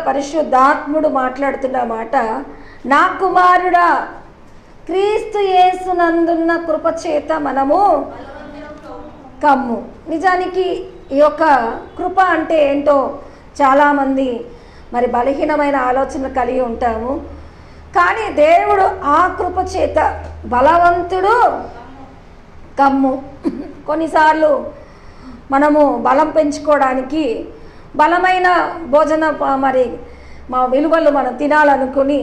పరిశుద్ధాత్ముడు మాట్లాడుతున్న మాట, నా కుమారుడా క్రీస్తు యేసునందున్న కృపచేత మనము కమ్ము. నిజానికి ఈ యొక్క కృప అంటే ఏంటో చాలామంది మరి బలహీనమైన ఆలోచన కలిగి ఉంటాము. కానీ దేవుడు ఆ కృప చేత బలవంతుడు కమ్ము. కొన్నిసార్లు మనము బలం పెంచుకోవడానికి బలమైన భోజన మరి మా విలువలు మనం తినాలనుకుని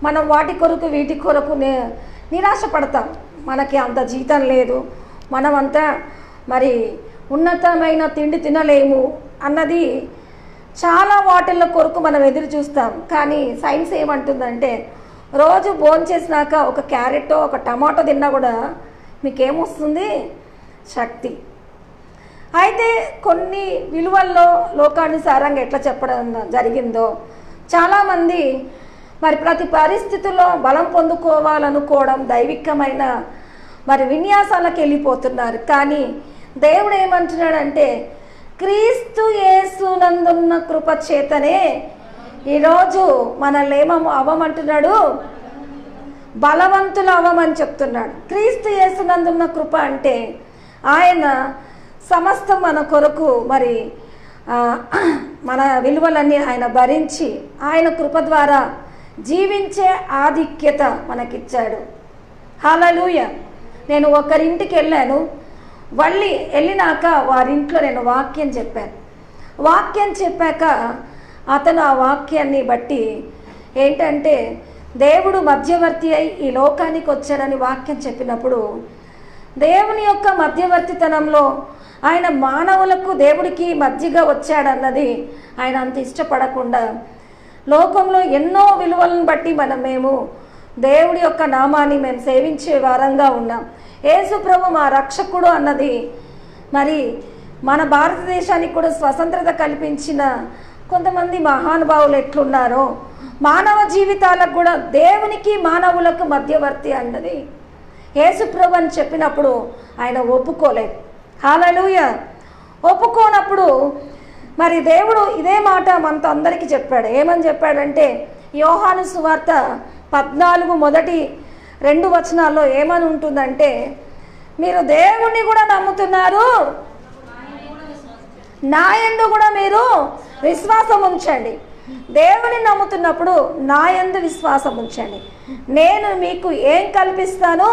మనం వాటి కొరకు వీటి కొరకు నిరాశపడతాం. మనకి అంత జీతం లేదు, మనమంతా మరి ఉన్నతమైన తిండి తినలేము అన్నది చాలా వాటిల కొరకు మనం ఎదురు చూస్తాం. కానీ సైన్స్ ఏమంటుందంటే రోజు భోంచేసినాక ఒక క్యారెట్ ఒక టమాటో తిన్నా కూడా మీకేమొస్తుంది? శక్తి. అయితే కొన్ని విలువల్లో లోకానుసారంగా ఎట్లా చెప్పడం జరిగిందో చాలామంది మరి ప్రతి పరిస్థితుల్లో బలం పొందుకోవాలనుకోవడం దైవికమైన మరి విన్యాసాలకు వెళ్ళిపోతున్నారు. కానీ దేవుడు ఏమంటున్నాడంటే క్రీస్తు యేసునందున్న కృప చేతనే ఈరోజు మనల్ని అవ్వమంటున్నాడు, బలవంతులు అవ్వమని చెప్తున్నాడు. క్రీస్తు యేసునందున్న కృప అంటే ఆయన సమస్తం మన కొరకు మరి మన విలువలన్నీ ఆయన భరించి ఆయన కృప ద్వారా జీవించే ఆధిక్యత మనకిచ్చాడు. హల్లెలూయా. నేను ఒకరింటికి వెళ్ళాను, వెళ్ళినాక వారింట్లో నేను వాక్యం చెప్పాను. వాక్యం చెప్పాక అతను ఆ వాక్యాన్ని బట్టి ఏంటంటే దేవుడు మధ్యవర్తి అయి ఈ లోకానికి వచ్చాడని వాక్యం చెప్పినప్పుడు దేవుని యొక్క మధ్యవర్తితనంలో ఆయన మానవులకు దేవుడికి మధ్యగా వచ్చాడన్నది ఆయన అంత ఇష్టపడకుండా లోకంలో ఎన్నో విలువలను బట్టి మేము దేవుడి యొక్క నామాన్ని మేము సేవించే వారంగా ఉన్నాం. యేసు ప్రభు మా రక్షకుడు అన్నది మరి మన భారతదేశానికి కూడా స్వతంత్రత కల్పించిన కొంతమంది మహానుభావులు ఎట్లున్నారో మానవ జీవితాలకు కూడా దేవునికి మానవులకు మధ్యవర్తి అన్నది యేసు ప్రభు అని చెప్పినప్పుడు ఆయన ఒప్పుకోలేదు. హల్లెలూయా. ఒప్పుకోనప్పుడు మరి దేవుడు ఇదే మాట మనతో అందరికీ చెప్పాడు. ఏమని చెప్పాడంటే యోహాను సువార్త 14 మొదటి 2 వచనాల్లో ఏమని ఉంటుందంటే మీరు దేవుణ్ణి కూడా నమ్ముతున్నారు, నా యందు కూడా మీరు విశ్వాసం ఉంచండి. దేవుని నమ్ముతున్నప్పుడు నా యందు విశ్వాసం ఉంచండి. నేను మీకు ఏం కల్పిస్తాను?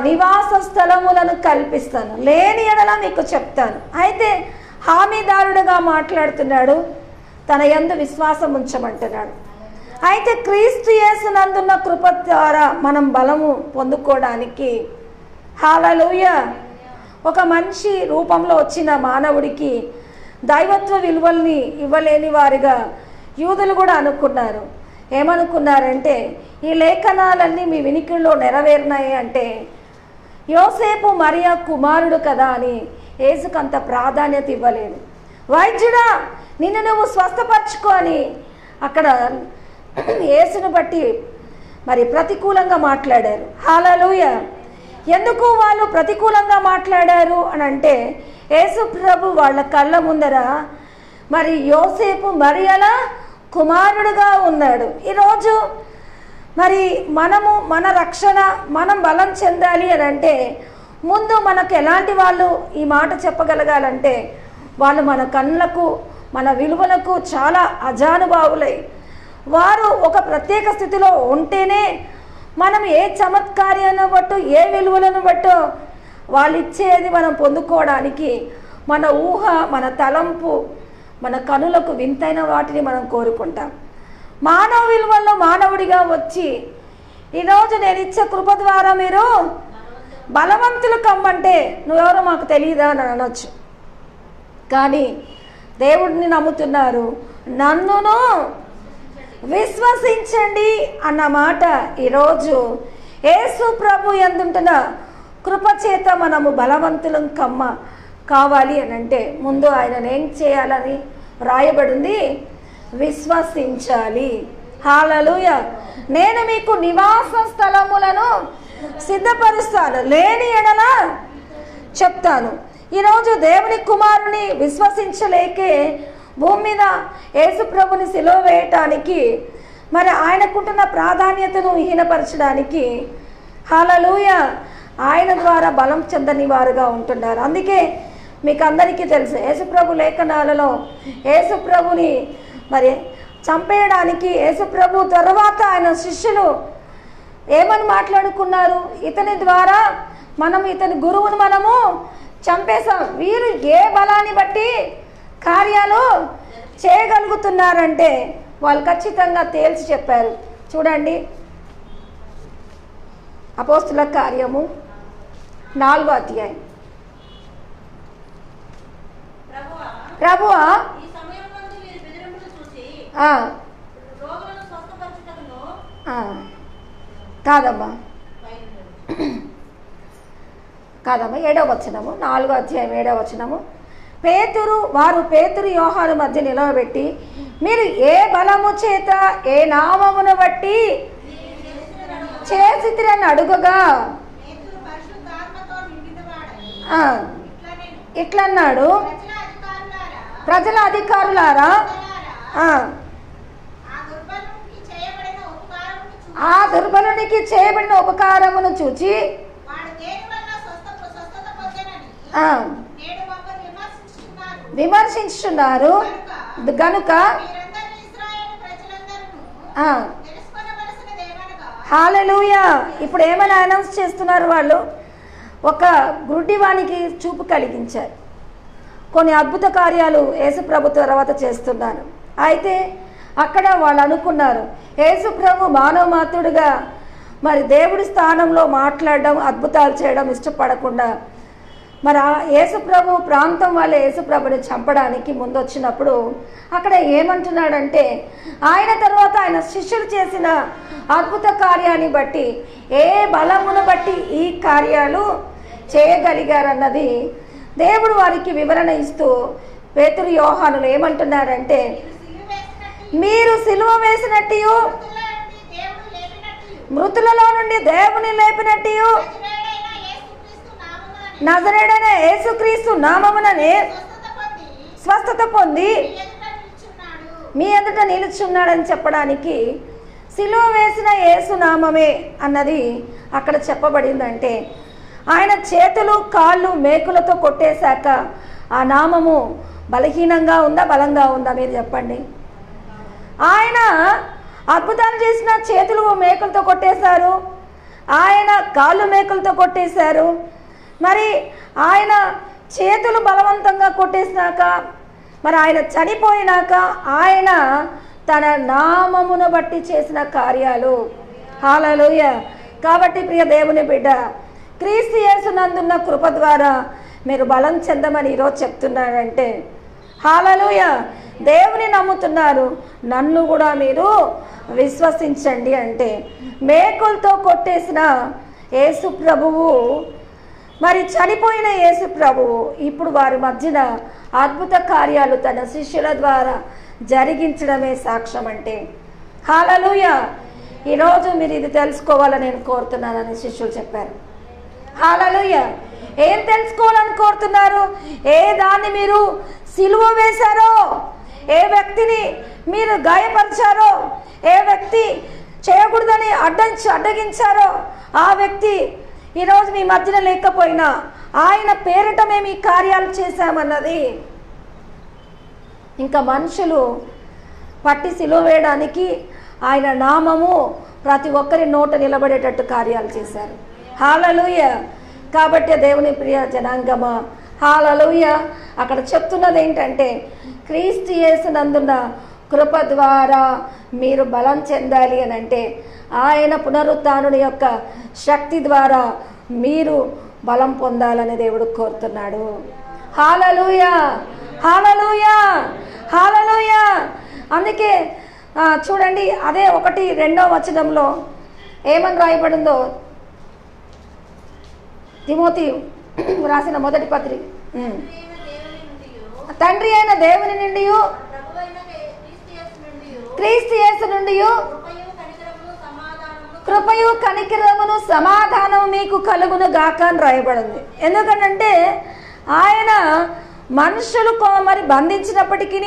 నివాస స్థలములను కల్పిస్తాను, లేని ఎడల మీకు చెప్తాను. అయితే హామీదారుడుగా మాట్లాడుతున్నాడు, తన యందు విశ్వాసం ఉంచమంటున్నాడు. అయితే క్రీస్తు యేసునందున్న కృప ద్వారా మనం బలము పొందుకోవడానికి హల్లెలూయా ఒక మనిషి రూపంలో వచ్చిన మానవుడికి దైవత్వ విలువల్ని ఇవ్వలేని వారిగా యూదులు కూడా అనుకున్నారు. ఏమనుకున్నారంటే ఈ లేఖనాలన్నీ మీ వినికిడిలో నెరవేరినాయి అంటే యోసేపు మరియా కుమారుడు కదా అని యేసుకు అంత ప్రాధాన్యత ఇవ్వలేదు. వైద్యుడా నిన్ను నువ్వు స్వస్థపరచుకో అని అక్కడ యేసును బట్టి మరి ప్రతికూలంగా మాట్లాడారు. హల్లెలూయా. ఎందుకు వాళ్ళు ప్రతికూలంగా మాట్లాడారు అని అంటే యేసు ప్రభు వాళ్ళ కళ్ళ ముందర మరి యోసేపు మరియల కుమారుడుగా ఉన్నాడు. ఈరోజు మరి మనము మన రక్షణ మనం బలం చెందాలి అని అంటే ముందు మనకు ఎలాంటి వాళ్ళు ఈ మాట చెప్పగలగాలంటే వాళ్ళు మన కళ్ళకు మన విలువలకు చాలా అజానుభావులై వారు ఒక ప్రత్యేక స్థితిలో ఉంటేనే మనం ఏ చమత్కార్యాన్ని బట్టో ఏ విలువలను బట్టో వాళ్ళు ఇచ్చేది మనం పొందుకోవడానికి మన ఊహ మన తలంపు మన కనులకు వింతైన వాటిని మనం కోరుకుంటాం. మానవ విలువల్లో మానవుడిగా వచ్చి ఈరోజు నేను ఇచ్చే కృప ద్వారా మీరు బలవంతులు కమ్మంటే నువ్వెవరో మాకు తెలియదా అని అనొచ్చు. కానీ దేవుడిని నమ్ముతున్నారు, నన్నును విశ్వసించండి అన్న మాట ఈరోజు యేసు ప్రభు యందుంటున్న కృపచేత మనము బలవంతులం కావాలి అని అంటే ముందు ఆయనను ఏం చేయాలని రాయబడింది? విశ్వసించాలి. హల్లెలూయా. నేను మీకు నివాస స్థలములను సిద్ధపరుస్తాను, లేని ఎడల చెప్తాను. ఈరోజు దేవుని కుమారుని విశ్వసించలేకే భూమి మీద యేసు ప్రభుని సిలువ వేయటానికి మరి ఆయనకుంటున్న ప్రాధాన్యతను హీనపరచడానికి హల్లెలూయా ఆయన ద్వారా బలం చెందని వారుగా ఉంటున్నారు. అందుకే మీకు అందరికీ తెలుసు యేసుప్రభు లేఖనాలలో యేసుప్రభుని మరి చంపేయడానికి యేసుప్రభు తర్వాత ఆయన శిష్యులు ఏమని మాట్లాడుకున్నారు, ఇతని ద్వారా ఇతని గురువును మనము చంపేశాం, వీరు ఏ బలాన్ని బట్టి కార్యాలు చేయగలుగుతున్నారంటే వాళ్ళు ఖచ్చితంగా తేల్చి చెప్పారు. చూడండి అపోస్తుల కార్యము 4వ అధ్యాయం. ప్రభువా కాదమ్మా 7వ వచనము 4వ అధ్యాయం 7వ వచనము. వారు పేతురు యోహాను మధ్య నిలవబెట్టి మీరు ఏ బలము చేత ఏ నామమును బట్టి చేసితిరని అడుగగా ఇట్లన్నాడు, ప్రజల అధికారులారా ఆ దుర్బలునికి చేయబడిన ఉపకారమును చూచి విమర్శించున్నారు గనుక హల్లెలూయా. ఇప్పుడు ఏమని అనౌన్స్ చేస్తున్నారు వాళ్ళు? ఒక గుడ్డివానికి చూపు కలిగించారు, కొన్ని అద్భుత కార్యాలు యేసుప్రభు తర్వాత చేస్తున్నారు. అయితే అక్కడ వాళ్ళు అనుకున్నారు యేసుప్రభు మానవ మాతృడుగా మరి దేవుడి స్థానంలో మాట్లాడడం అద్భుతాలు చేయడం ఇష్టపడకుండా మరి ఆ యేసుప్రభు ప్రాంతం వాళ్ళ యేసుప్రభుని చంపడానికి ముందొచ్చినప్పుడు అక్కడ ఏమంటున్నాడంటే ఆయన తర్వాత ఆయన శిష్యులు చేసిన అద్భుత కార్యాన్ని బట్టి ఏ బలమును బట్టి ఈ కార్యాలు చేయగలిగారన్నది దేవుడు వారికి వివరణ ఇస్తూ పేతురు యోహానులు ఏమంటున్నారంటే మీరు సిలువ వేసినట్టు మృతులలో నుండి దేవుని లేపినట్టు నజరేయుడైన యేసుక్రీస్తు నామముననే స్వస్థత పొంది మీ ఎదుట నిలుచున్నాడని చెప్పడానికి సిలువ వేసిన యేసు నామమే అన్నది అక్కడ చెప్పబడిందంటే ఆయన చేతులు కాళ్ళు మేకులతో కొట్టేశాక ఆ నామము బలహీనంగా ఉందా బలంగా ఉందా మీరు చెప్పండి? ఆయన అద్భుతాలు చేసిన చేతులు మేకులతో కొట్టేశారు, ఆయన కాళ్ళు మేకులతో కొట్టేశారు, మరి ఆయన చేతులు బలవంతంగా కొట్టేసినాక మరి ఆయన చనిపోయినాక ఆయన తన నామమును బట్టి చేసిన కార్యాలు హల్లెలూయా. కాబట్టి ప్రియ దేవుని బిడ్డ క్రీస్తు యేసునందున్న కృప ద్వారా మీరు బలం చెందమని ఈరోజు చెప్తున్నారంటే హల్లెలూయా. దేవుని నమ్ముతున్నారు, నన్ను కూడా మీరు విశ్వసించండి అంటే మేకులతో కొట్టేసిన యేసు ప్రభువు మరి చనిపోయిన యేసు ప్రభువు ఇప్పుడు వారి మధ్యన అద్భుత కార్యాలు తన శిష్యుల ద్వారా జరిగించడమే సాక్ష్యం అంటే హల్లెలూయా. ఈరోజు మీరు ఇది తెలుసుకోవాలని నేను కోరుతున్నానని శిష్యులు చెప్పారు. హల్లెలూయా. ఏం తెలుసుకోవాలని కోరుతున్నారు? ఏ దాన్ని మీరు సిలువ వేశారో, ఏ వ్యక్తిని మీరు గాయపరిచారో, ఏ వ్యక్తి చేయకూడదని అడ్డగించారో ఆ వ్యక్తి ఈరోజు మీ మధ్యన లేకపోయినా ఆయన పేరిట మేము ఈ కార్యాలు చేశామన్నది ఇంకా మనుషులు పట్టి సిలువ వేయడానికి ఆయన నామము ప్రతి ఒక్కరి నోట నిలబడేటట్టు కార్యాలు చేశారు. హల్లెలూయా. కాబట్టి దేవుని ప్రియ జనాంగమా హల్లెలూయా. అక్కడ చెప్తున్నది ఏంటంటే క్రీస్తు యేసునందున్న కృప ద్వారా మీరు బలం చెందాలి అని అంటే ఆయన పునరుత్థానుని యొక్క శక్తి ద్వారా మీరు బలం పొందాలని దేవుడు కోరుతున్నాడు. హల్లెలూయా, హల్లెలూయా, హల్లెలూయా. అందుకే చూడండి అదే 1-2వ వచనంలో ఏమని రాయబడిందో తిమోతి రాసిన మొదటి పత్రిక, తండ్రి అయిన దేవుని నుండి క్రీస్తు యేసు నుండి కృపయు కనికరమును సమాధానము మీకు కలుగును గాక అని రాయబడింది. ఎందుకంటే ఆయన మనుషులు మరి బంధించినప్పటికీ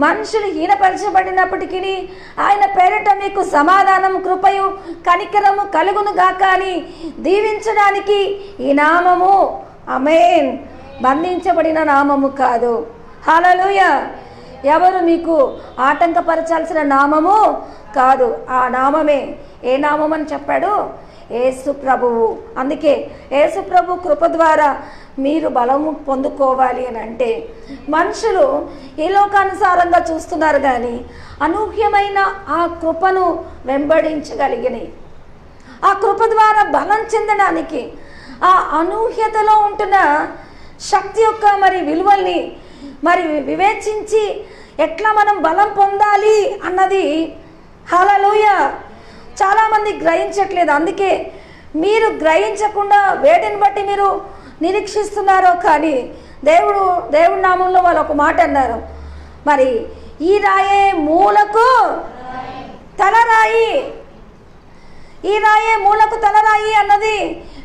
మనుషులు హీనపరచబడినప్పటికీ ఆయన పేరిట మీకు సమాధానం, కృపయు, కనికరము కలుగును గాక అని దీవించడానికి ఈ నామము, ఆమేన్, బంధించబడిన నామము కాదు. హల్లెలూయా. ఎవరు మీకు ఆటంకపరచాల్సిన నామము కాదు. ఆ నామమే. ఏ నామం అని చెప్పాడు? యేసు ప్రభువు. అందుకే యేసు ప్రభు కృప ద్వారా మీరు బలము పొందుకోవాలి అని అంటే, మనుషులు ఈ లోకానుసారంగా చూస్తున్నారు కానీ అనూహ్యమైన ఆ కృపను వెంబడించగలిగినాయి. ఆ కృప ద్వారా బలం చెందడానికి, ఆ అనూహ్యతలో ఉంటున్న శక్తి యొక్క మరి విలువల్ని మరి వివేచించి ఎట్లా మనం బలం పొందాలి అన్నది హల్లెలూయా చాలామంది గ్రహించట్లేదు. అందుకే మీరు గ్రహించకుండా వేటిని బట్టి మీరు నిరీక్షిస్తున్నారో కానీ దేవుడి నామంలో వాళ్ళు ఒక మాట అన్నారు, మరి ఈ రాయే మూలకు తలరాయి, ఈ రాయే మూలకు తలరాయి అన్నది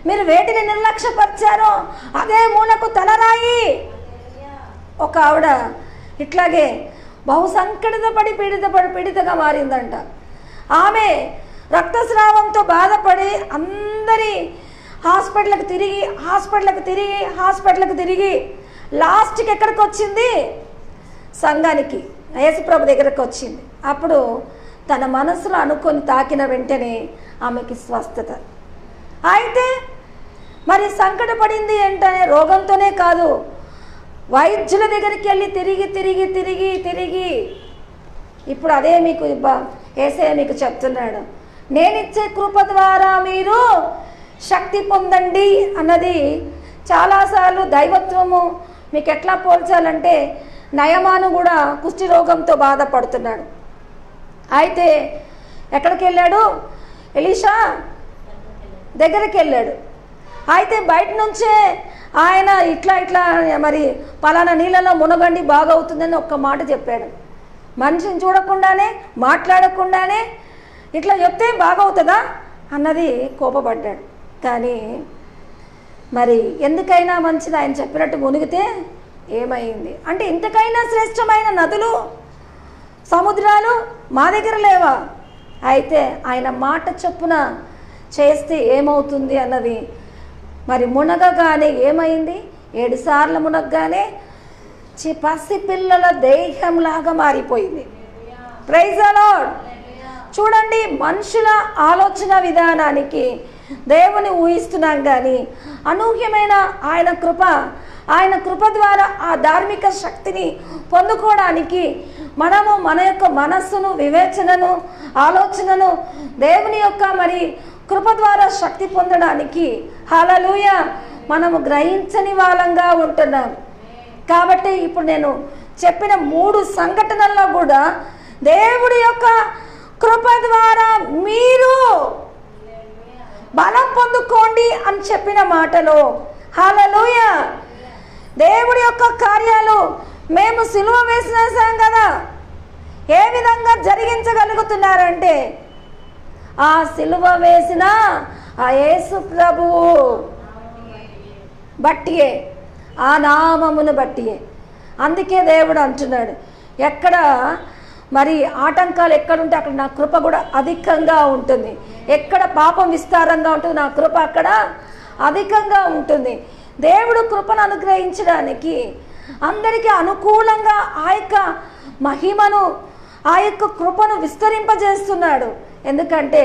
మీరు వేటిని నిర్లక్ష్యపరిచారో అదే మూలకు తలరాయి. ఒక ఆవిడ ఇట్లాగే బహుసంకటితపడి పీడితగా మారిందంట. ఆమె రక్తస్రావంతో బాధపడి అందరి హాస్పిటల్కి తిరిగి లాస్ట్కి ఎక్కడికి వచ్చింది? సంఘానికి, యేసుప్రభు దగ్గరకు వచ్చింది. అప్పుడు తన మనసులో అనుకొని తాకిన వెంటనే ఆమెకి స్వస్థత. అయితే మరి సంకటపడింది ఏంటనే రోగంతోనే కాదు, వైద్యుల దగ్గరికి వెళ్ళి తిరిగి ఇప్పుడు అదే మీకు యేసయ్య మీకు చెప్తున్నాడు, నేనిచ్చే కృప ద్వారా మీరు శక్తి పొందండి అన్నది. చాలాసార్లు దైవత్వము మీకు ఎట్లా పోల్చాలంటే, నయమాను కూడా కుష్టి రోగంతో బాధపడుతున్నాడు. అయితే ఎక్కడికి వెళ్ళాడు? ఎలీషా దగ్గరికి వెళ్ళాడు. అయితే బయట నుంచే ఆయన ఇట్లా మరి పలానా నీళ్ళలో మునగండి బాగవుతుందని ఒక్క మాట చెప్పాడు. మనిషిని చూడకుండానే మాట్లాడకుండానే ఇట్లా చెప్తే బాగవుతుందా అన్నది కోపపడ్డాడు. కానీ మరి ఎందుకైనా మంచిది ఆయన చెప్పినట్టు మునిగితే ఏమైంది అంటే, ఇంతకైనా శ్రేష్టమైన నదులు, సముద్రాలు మా దగ్గర లేవా? అయితే ఆయన మాట చొప్పున చేస్తే ఏమవుతుంది అన్నది మరి మునగగానే ఏమైంది? 7 సార్లు మునగగానే పసిపిల్లల దేహంలాగా మారిపోయింది. Praise the lord. చూడండి, మనుషుల ఆలోచన విధానానికి దేవుని ఊహిస్తున్నాం కానీ అనూహ్యమైన ఆయన కృప ద్వారా ఆ ధార్మిక శక్తిని పొందుకోవడానికి మనము మన యొక్క మనస్సును, వివేచనను, ఆలోచనను దేవుని యొక్క మరి కృప ద్వారా శక్తి పొందడానికి హల్లెలూయా మనము గ్రహించని వాళ్ళంగా ఉంటున్నాం. కాబట్టి ఇప్పుడు నేను చెప్పిన 3 సంఘటనల్లో కూడా దేవుడి యొక్క కృప ద్వారా మీరు బలం పొందుకోండి అని చెప్పిన మాటలో హల్లెలూయా దేవుడి యొక్క కార్యాలు మేము సిలువ వేసినాం కదా, ఏ విధంగా జరిగించగలుగుతున్నారంటే ఆ సిలువ వేసిన ఆ యేసు ప్రభువు బట్టియే, ఆ నామమును బట్టియే. అందుకే దేవుడు అంటున్నాడు, ఎక్కడ మరి ఆటంకాలు ఎక్కడుంటే అక్కడ నా కృప కూడా అధికంగా ఉంటుంది. ఎక్కడ పాపం విస్తారంగా ఉంటుంది నా కృప అక్కడ అధికంగా ఉంటుంది. దేవుడు కృపను అనుగ్రహించడానికి అందరికీ అనుకూలంగా ఆ యొక్క మహిమను, ఆ యొక్క కృపను విస్తరింపజేస్తున్నాడు. ఎందుకంటే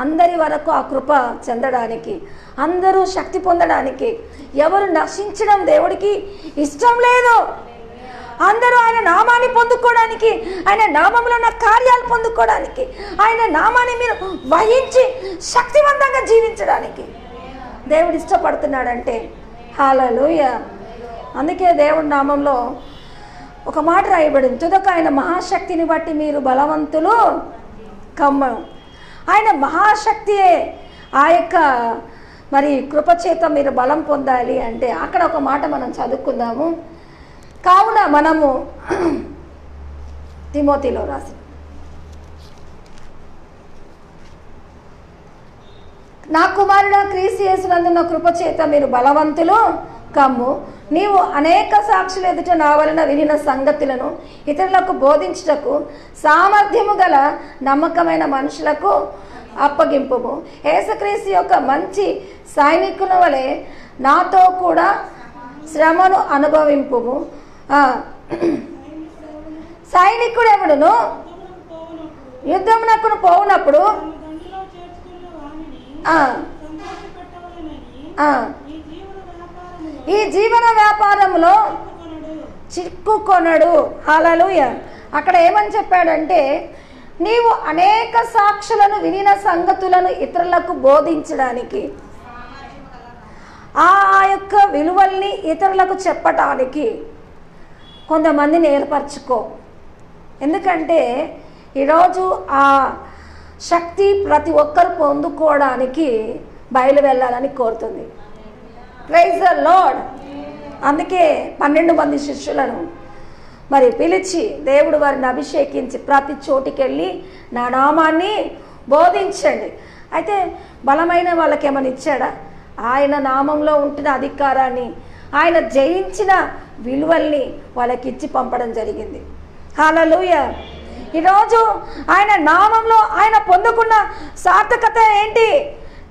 అందరి వరకు ఆ కృప చెందడానికి, అందరూ శక్తి పొందడానికి, ఎవరు నశించడం దేవుడికి ఇష్టం లేదు. అందరూ ఆయన నామాన్ని పొందుకోవడానికి, ఆయన నామంలో ఉన్న కార్యాలు పొందుకోవడానికి, ఆయన నామాన్ని మీరు వహించి శక్తివంతంగా జీవించడానికి దేవుడు ఇష్టపడుతున్నాడంటే హల్లెలూయా. అందుకే దేవుడి నామంలో ఒక మాట రాయబడింది, తుదక ఆయన మహాశక్తిని బట్టి మీరు బలవంతులు కమ్మ. ఆయన మహాశక్తియే ఆ యొక్క మరి కృపచేత మీరు బలం పొందాలి అంటే అక్కడ ఒక మాట మనం చదువుకుందాము. కావున మనము తిమోతిలో రాసి, నా కుమారుడా క్రీస్తు యేసునందున్న కృపచేత మీరు బలవంతులు కమ్ము, నీవు అనేక సాక్షులు ఎదుట నా వలన వినిన సంగతులను ఇతరులకు బోధించుటకు సామర్థ్యము గల నమ్మకమైన మనుషులకు అప్పగింపుము. యేసుక్రీస్తు యొక్క మంచి సైనికుల వలె నాతో కూడా శ్రమను అనుభవింపుము. సైనికుడు ఎవడును యుద్ధమునకు పోవునప్పుడు ఈ జీవన వ్యాపారంలో చిక్కుకొనడు. హల్లెలూయా. అక్కడ ఏమని చెప్పాడంటే, నీవు అనేక సాక్షులను వినిన సంగతులను ఇతరులకు బోధించడానికి, ఆ యొక్క విలువల్ని ఇతరులకు చెప్పటానికి కొంతమందిని ఏర్పరచుకో. ఎందుకంటే ఈరోజు ఆ శక్తి ప్రతి ఒక్కరు పొందుకోవడానికి బయలు వెళ్ళాలని కోరుతుంది. Praise the lord. అందుకే 12 మంది శిష్యులను మరి పిలిచి దేవుడు వారిని అభిషేకించి ప్రతి చోటికి వెళ్ళి నా నామాన్ని బోధించండి. అయితే బలమైన వాళ్ళకి ఏమైనా ఇచ్చాడా? ఆయన నామంలో ఉంటున్న అధికారాన్ని, ఆయన జయించిన విలువల్ని వాళ్ళకి ఇచ్చి పంపడం జరిగింది. హల్లెలూయా. ఈరోజు ఆయన నామంలో ఆయన పొందుకున్న సార్థకత ఏంటి?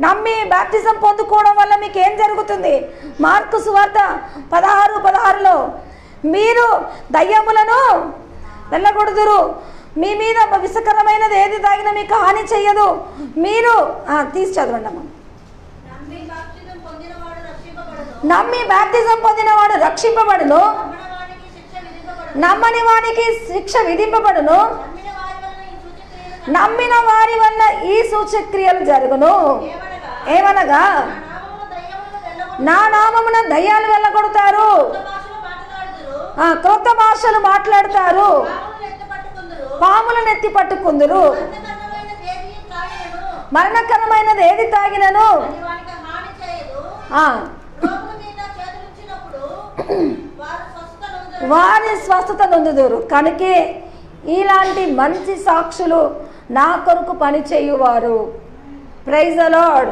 నమ్మి బాప్టిజం పొందుకోవడం వల్ల మీకు ఏం జరుగుతుంది? మార్కు సువార్త 16:16లో మీరు దయ్యములను వెళ్ళగొడుదురు, మీ మీద విషకరమైనది ఏది తాగినా మీకు హాని చెయ్యదు. మీరు తీసి చదవండి అమ్మ. నమ్మి బాప్టిజం పొందినవాడు రక్షింపబడును, నమ్మని వానికి శిక్ష విధింపబడును, నమ్మిన వారి వల్ల ఈ సూచక్రియలు జరుగును. ఏమనగా నా నామమున దయ్యాలు వెళ్ళగొడతారు, క్రొత్త భాషలు మాట్లాడతారు, పాములను ఎత్తి పట్టుకుందురు, మరణకరమైనది ఏది తాగినను వారి స్వస్థత నొందుదురు. కనుకే ఇలాంటి మంచి సాక్షులు నా కొరకు పనిచేయువారు. Praise the lord.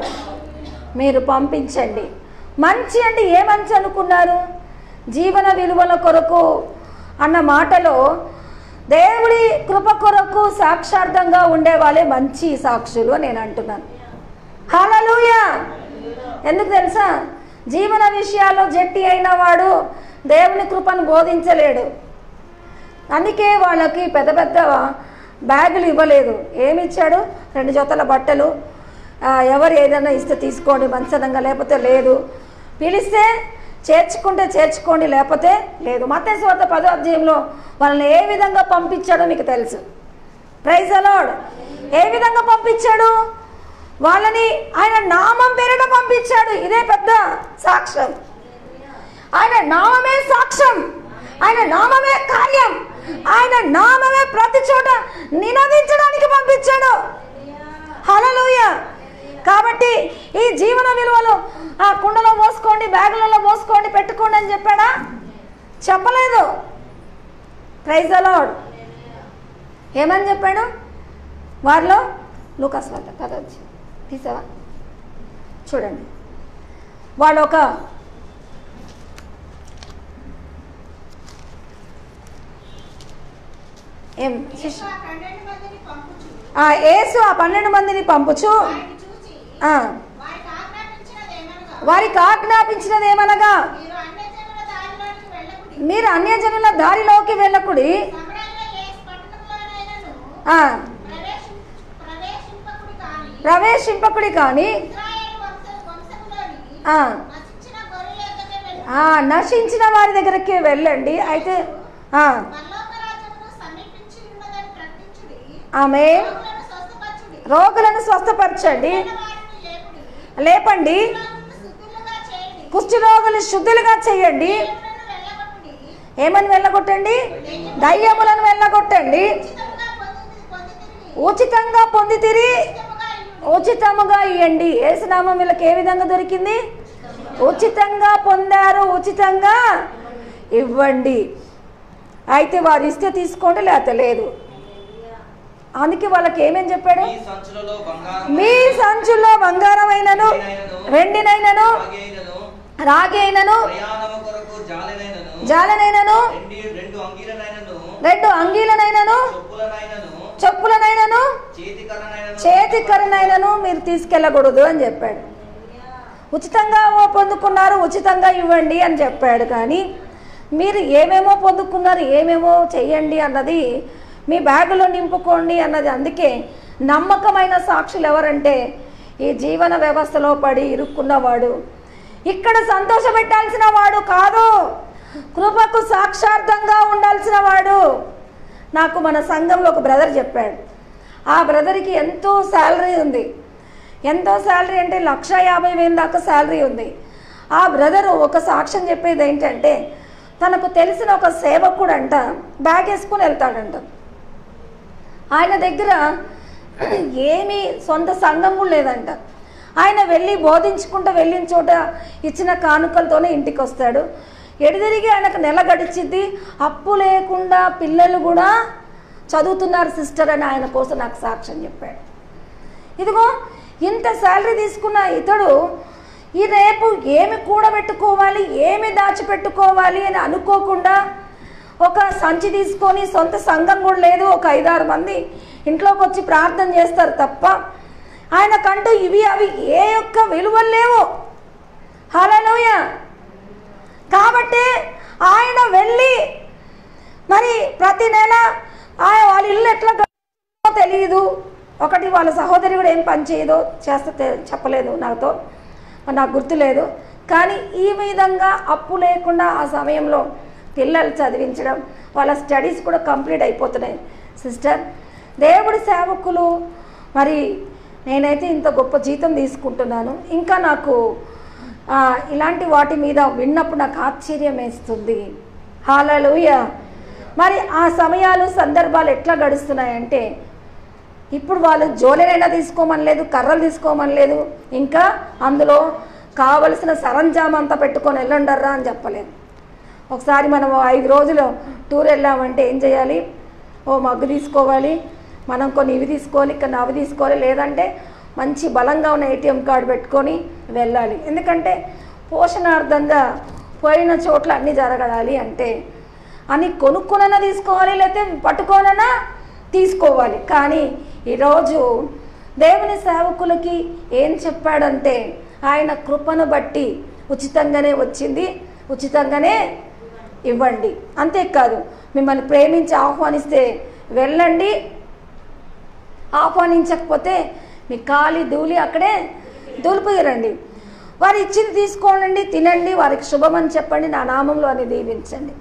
మీరు పంపించండి. మంచి అంటే ఏ మంచి అనుకున్నారు? జీవన విలువల కొరకు అన్న మాటలో దేవుడి కృప కొరకు సాక్షార్థంగా ఉండే వాళ్ళే మంచి సాక్షులు అని నేను అంటున్నాను. హల్లెలూయా. ఎందుకు తెలుసా? జీవన విషయాల్లో జట్టి అయిన వాడు దేవుని కృపను బోధించలేడు. అందుకే వాళ్ళకి పెద్ద పెద్ద బ్యాగులు ఇవ్వలేదు. ఏమి ఇచ్చాడు? 2 జతల బట్టలు, ఎవరు ఏదైనా ఇస్తే తీసుకోండి మంచనంగా, లేకపోతే లేదు, పిలిస్తే చేర్చుకుంటే చేర్చుకోండి, లేకపోతే లేదు. మత్తయి సువార్త 10వ అధ్యాయంలో వాళ్ళని ఏ విధంగా పంపించాడో మీకు తెలుసు. Praise the lord. ఏ విధంగా పంపించాడు? వాళ్ళని ఆయన నామం పేరిట పంపించాడు. ఇదే పెద్ద సాక్ష్యం. ఆయన నామమే సాక్ష్యం, ఆయన నామమే కార్యం, ఆయన నామమే ప్రతి చోట నినదించడానికి పంపించాడు. హల్లెలూయా. కాబట్టి ఈ జీవన విలువలు ఆ కుండలో పోసుకోండి, బ్యాగులలో పోసుకోండి, పెట్టుకోండి అని చెప్పాడా? చెప్పలేదు. Praise the lord. ఏమని చెప్పాడు? వారిలో లూకాసు వార్త కథ వచ్చి తీసావా? చూడండి. వాళ్ళు ఒక యేసు ఆ 12 మందిని పంపుచు వారికి ఆజ్ఞాపించినది ఏమనగా, మీరు అన్యజనుల దారిలోకి వెళ్ళకుడి, ప్రవేశింపకుడి కానీ నశించిన వారి దగ్గరికి వెళ్ళండి. అయితే ఆమె రోగులను స్వస్థపరచండి, లేపండి, కుష్టి రోగులు శుద్ధులుగా చేయండి. ఏమని వెళ్ళగొట్టండి? దయ్యములను వెళ్ళగొట్టండి. ఉచితంగా పొందితిరి, ఉచితముగా ఇవ్వండి. యేసునామం వీళ్ళకి ఏ విధంగా దొరికింది? ఉచితంగా పొందారు, ఉచితంగా ఇవ్వండి. అయితే వారు ఇస్తే తీసుకోండి, లేకపోతే లేదు. అందుకే వాళ్ళకి ఏమేమి చెప్పాడు? మీ సంచుల్లో బంగారమైనను వెండినైనను రాగి అయినను జాలనైనను 2 అంగీలనైనను చెప్పులనైనను చేతికరనైనను మీరు తీసుకెళ్ళకూడదు అని చెప్పాడు. ఉచితంగా పొందుకున్నారు, ఉచితంగా ఇవ్వండి అని చెప్పాడు. కానీ మీరు ఏమేమో పొందుకున్నారు, ఏమేమో చెయ్యండి అన్నది మీ బ్యాగులో నింపుకోండి అన్నది. అందుకే నమ్మకమైన సాక్షులు ఎవరంటే ఈ జీవన వ్యవస్థలో పడి ఇరుక్కున్నవాడు, ఇక్కడ సంతోషపెట్టాల్సిన వాడు కాదు, కృపకు సాక్షార్థంగా ఉండాల్సిన వాడు. నాకు మన సంఘంలో ఒక బ్రదర్ చెప్పాడు. ఆ బ్రదర్కి ఎంతో శాలరీ ఉంది. ఎంతో శాలరీ అంటే 1,50,000 దాకా శాలరీ ఉంది. ఆ బ్రదరు ఒక సాక్ష్యం చెప్పేది ఏంటంటే, తనకు తెలిసిన ఒక సేవకుడు అంట బ్యాగ్ వేసుకుని వెళ్తాడంట. ఆయన దగ్గర ఏమీ సొంత సంఘం కూడా లేదంట. ఆయన వెళ్ళి బోధించుకుంటూ వెళ్ళిన చోట ఇచ్చిన కానుకలతోనే ఇంటికి వస్తాడు. ఎడిదిరిగి ఆయనకు నెల గడిచిద్ది. అప్పు లేకుండా పిల్లలు కూడా చదువుతున్నారు సిస్టర్ అని ఆయన కోసం నాకు సాక్ష్యం చెప్పాడు. ఇదిగో ఇంత శాలరీ తీసుకున్న ఇతడు ఈ రేపు ఏమి కూడబెట్టుకోవాలి, ఏమి దాచిపెట్టుకోవాలి అని అనుకోకుండా ఒక సంచి తీసుకొని, సొంత సంఘం కూడా లేదు, ఒక 5-6 మంది ఇంట్లోకి వచ్చి ప్రార్థన చేస్తారు తప్ప ఆయనకంటూ ఇవి అవి ఏ యొక్క విలువలు లేవు. హల్లెలూయా. కాబట్టి ఆయన వెళ్ళి మరి ప్రతి నెల వాళ్ళ ఇల్లు ఎట్లా తెలియదు. ఒకటి వాళ్ళ సహోదరి కూడా ఏం పని చేయదో చేస్తే చెప్పలేదు, నాకు గుర్తులేదు. కానీ ఈ విధంగా అప్పు లేకుండా ఆ సమయంలో పిల్లలు చదివించడం, వాళ్ళ స్టడీస్ కూడా కంప్లీట్ అయిపోతున్నాయి. సిస్టర్, దేవుడి సేవకులు మరి నేనైతే ఇంత గొప్ప జీతం తీసుకుంటున్నాను. ఇంకా నాకు ఇలాంటి వాటి మీద విన్నప్పుడు నాకు ఆశ్చర్యం వేస్తుంది. హల్లెలూయా. మరి ఆ సమయాలు సందర్భాలు ఎట్లా గడుస్తున్నాయంటే, ఇప్పుడు వాళ్ళు జోలెనైనా తీసుకోమనలేదు, కర్రలు తీసుకోమనలేదు, ఇంకా అందులో కావలసిన సరంజామా అంతా పెట్టుకొని వెళ్ళండర్రా అని చెప్పలేదు. ఒకసారి మనం 5 రోజులు టూర్ వెళ్ళామంటే ఏం చేయాలి? ఓ మగ్గు తీసుకోవాలి, మనం కొన్ని ఇవి తీసుకోవాలి, ఇక్కడ అవి తీసుకోవాలి, లేదంటే మంచి బలంగా ఉన్న ATM కార్డు పెట్టుకొని వెళ్ళాలి. ఎందుకంటే పోషణార్థంగా పోయిన చోట్ల అన్నీ జరగాలి అంటే అని కొనుక్కొనైనా తీసుకోవాలి, లేకపోతే పట్టుకోనైనా తీసుకోవాలి. కానీ ఈరోజు దేవుని సేవకులకి ఏం చెప్పాడంటే, ఆయన కృపను బట్టి ఉచితంగానే వచ్చింది, ఉచితంగానే ఇవ్వండి. అంతేకాదు, మిమ్మల్ని ప్రేమించి ఆహ్వానిస్తే వెళ్ళండి, ఆహ్వానించకపోతే మీ కాలి ధూళి అక్కడే దులిపిరండి. వారు ఇచ్చింది తీసుకోండి, తినండి, వారికి శుభమని చెప్పండి, నా నామంలో అని దీవించండి.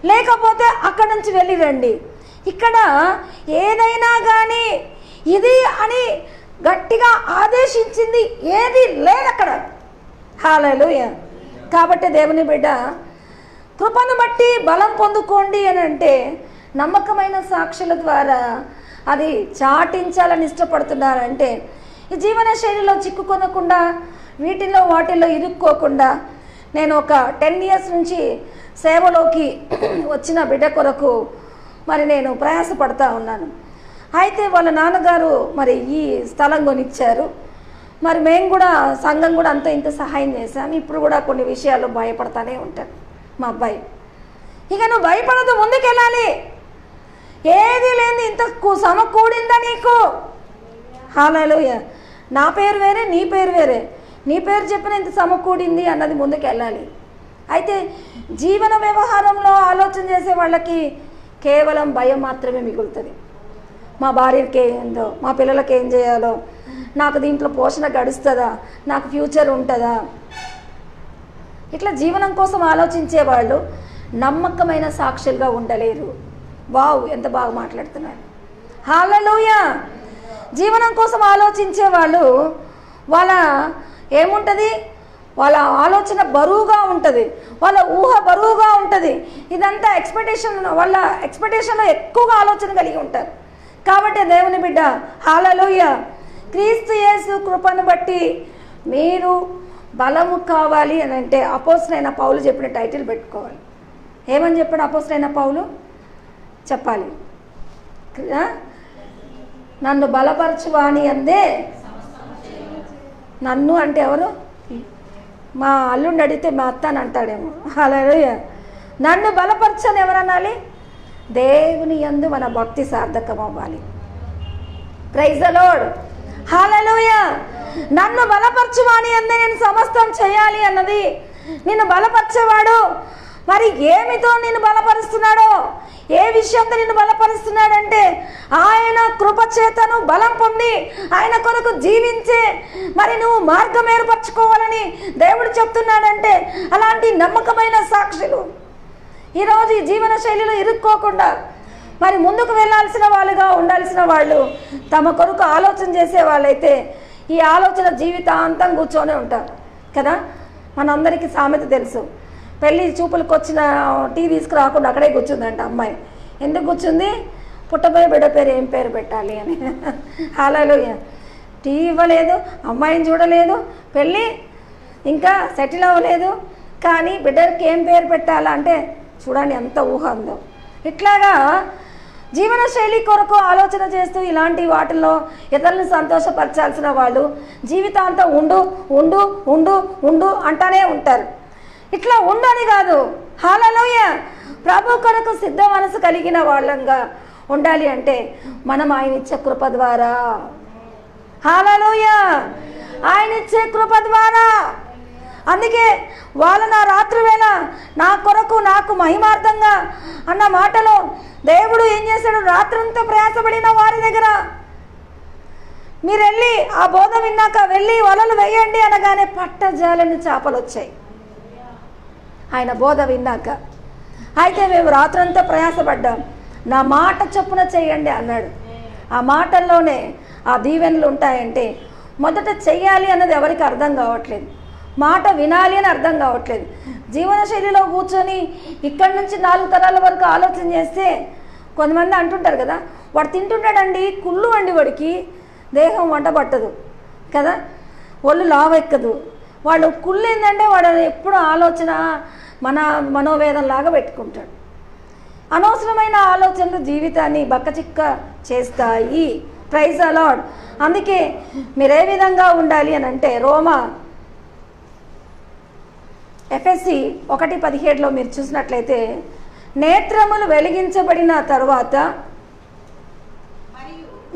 లేకపోతే అక్కడి నుంచి వెళ్ళి రండి. ఇక్కడ ఏదైనా కానీ ఇది అని గట్టిగా ఆదేశించింది ఏది లేదు అక్కడ. హల్లెలూయా. కాబట్టి దేవుని బిడ్డ, కృపను బట్టి బలం పొందుకోండి అని అంటే నమ్మకమైన సాక్షుల ద్వారా అది చాటించాలని ఇష్టపడుతున్నారంటే, ఈ జీవన శైలిలో చిక్కుకొనకుండా, వీటిల్లో వాటిల్లో ఇరుక్కోకుండా, నేను ఒక 10 years నుంచి సేవలోకి వచ్చిన బిడ్డ కొరకు మరి నేను ప్రయాసపడతా ఉన్నాను. అయితే వాళ్ళ నాన్నగారు మరి ఈ స్థలం కొనిచ్చారు. మరి మేము కూడా సంఘం కూడా అంత ఇంత సహాయం చేశాను. ఇప్పుడు కూడా కొన్ని విషయాలు భయపడతానే ఉంటాను మా అబ్బాయి. ఇక నువ్వు భయపడదు, ముందుకెళ్ళాలి. ఏది లేని ఇంత సమకూడిందా నీకు? హల్లెలూయా. నా పేరు వేరే, నీ పేరు వేరే. నీ పేరు చెప్పిన ఇంత సమకూడింది అన్నది ముందుకెళ్ళాలి. అయితే జీవన వ్యవహారంలో ఆలోచన చేసే వాళ్ళకి కేవలం భయం మాత్రమే మిగులుతుంది. మా భార్యకి ఏందో, మా పిల్లలకి ఏం చేయాలో, నాకు దీంట్లో పోషణ గడుస్తుందా, నాకు ఫ్యూచర్ ఉంటుందా, ఇట్లా జీవనం కోసం ఆలోచించే వాళ్ళు నమ్మకమైన సాక్షులుగా ఉండలేరు. వావ్, ఎంత బాగా మాట్లాడుతున్నారు. హల్లెలూయా. జీవనం కోసం ఆలోచించే వాళ్ళు వాళ్ళ ఏముంటుంది, వాళ్ళ ఆలోచన బరువుగా ఉంటుంది, వాళ్ళ ఊహ బరువుగా ఉంటుంది. ఇదంతా వాళ్ళ ఎక్స్పెక్టేషన్లో ఎక్కువగా ఆలోచన కలిగి ఉంటారు. కాబట్టి దేవుని బిడ్డ, హల్లెలూయా, క్రీస్తు యేసు కృపను బట్టి మీరు బలము కావాలి అని అంటే అపోస్తలుడైన పౌలు చెప్పిన టైటిల్ పెట్టుకోవాలి. ఏమని చెప్పాడు అపోస్తలుడైన పౌలు? చెప్పాలి. నన్ను బలపరచువాని అందే. నన్ను అంటే ఎవరు? మా అల్లుండి అడిగితే మా అత్త అని అంటాడేమో. హల్లెలూయా. నన్ను బలపరచని ఎవరనాలి? దేవుని యందు మన భక్తి సార్థకం అవ్వాలి. Praise the Lord. హల్లెలూయా. నన్ను బలపరచువాని యందే నేను సమస్తం చేయాలి అన్నది. నిన్ను బలపరిచేవాడు మరి ఏమితో నిన్ను బలపరుస్తున్నాడో, ఏ విషయంతో నిన్ను బలపరుస్తున్నాడంటే ఆయన కృపచేతను బలం పొంది ఆయన కొరకు జీవించే మరి నువ్వు మార్గం ఏర్పరచుకోవాలని దేవుడు చెప్తున్నాడంటే అలాంటి నమ్మకమైన సాక్షులు ఈరోజు ఈ జీవన శైలిలో ఇరుక్కోకుండా మరి ముందుకు వెళ్ళాల్సిన వాళ్ళుగా ఉండాల్సిన వాళ్ళు తమ కొరకు ఆలోచన చేసే వాళ్ళైతే ఈ ఆలోచన జీవితాంతం కూర్చొని ఉంటారు కదా. మనందరికీ సామెత తెలుసు, పెళ్ళి చూపులకు వచ్చిన టీ తీసుకురాకుండా అక్కడే కూర్చుందంట అమ్మాయి. ఎందుకు కూర్చుంది? పుట్టబోయే బిడ్డ పేరు ఏం పేరు పెట్టాలి అని. హల్లెలూయా. టీ ఇవ్వలేదు, అమ్మాయిని చూడలేదు, పెళ్ళి ఇంకా సెటిల్ అవ్వలేదు, కానీ బిడ్డకి ఏం పేరు పెట్టాలా అంటే చూడండి ఎంత ఊహ ఉందో. ఇట్లాగా జీవన శైలి కొరకు ఆలోచన చేస్తూ ఇలాంటి వాటిల్లో ఇతరులను సంతోషపరచాల్సిన వాళ్ళు జీవితాంతం ఉండు ఉండు ఉండు ఉండు అంటానే ఉంటారు. ఇట్లా ఉండని కాదు. హల్లెలూయా. ప్రభు కొరకు సిద్ధ మనసు కలిగిన వాళ్ళంగా ఉండాలి అంటే మనం ఆయన ఇచ్చే కృప ద్వారా, హల్లెలూయా, ఆయన ఇచ్చే కృప ద్వారా. అందుకే వాళ్ళ నా రాత్రి వేళ నా కొరకు నాకు మహిమార్థంగా అన్న మాటలో దేవుడు ఏం చేశాడు? రాత్రంతా ప్రయాసపడిన వారి దగ్గర మీరు వెళ్ళి ఆ బోధ విన్నాక వెళ్ళి వలలు వేయండి అనగానే పట్టజాలని చేపలు వచ్చాయి ఆయన బోధ విన్నాక. అయితే మేము రాత్రంతా ప్రయాసపడ్డాం, నా మాట చొప్పున చేయండి అన్నాడు. ఆ మాటల్లోనే ఆ దీవెనలు ఉంటాయంటే మొదట చెయ్యాలి అన్నది ఎవరికి అర్థం కావట్లేదు, మాట వినాలి అని అర్థం కావట్లేదు. జీవన శైలిలో కూర్చొని ఇక్కడి నుంచి 4 తరాల వరకు ఆలోచన చేస్తే కొంతమంది అంటుంటారు కదా, వాడు తింటుంటాడండి కుళ్ళు అండి, వాడికి దేహం వంట పట్టదు కదా, ఒళ్ళు లావెక్కదు. వాడు కుళ్ళు ఏంటంటే వాడు ఎప్పుడు ఆలోచన మనోవేదంలాగా పెట్టుకుంటాడు. అనవసరమైన ఆలోచనలు జీవితాన్ని బక్కచిక్క చేస్తాయి. Praise the lord. అందుకే మీరు ఏ విధంగా ఉండాలి అని అంటే ఎఫెసీ 1:17లో మీరు చూసినట్లయితే నేత్రములు వెలిగించబడిన తరువాత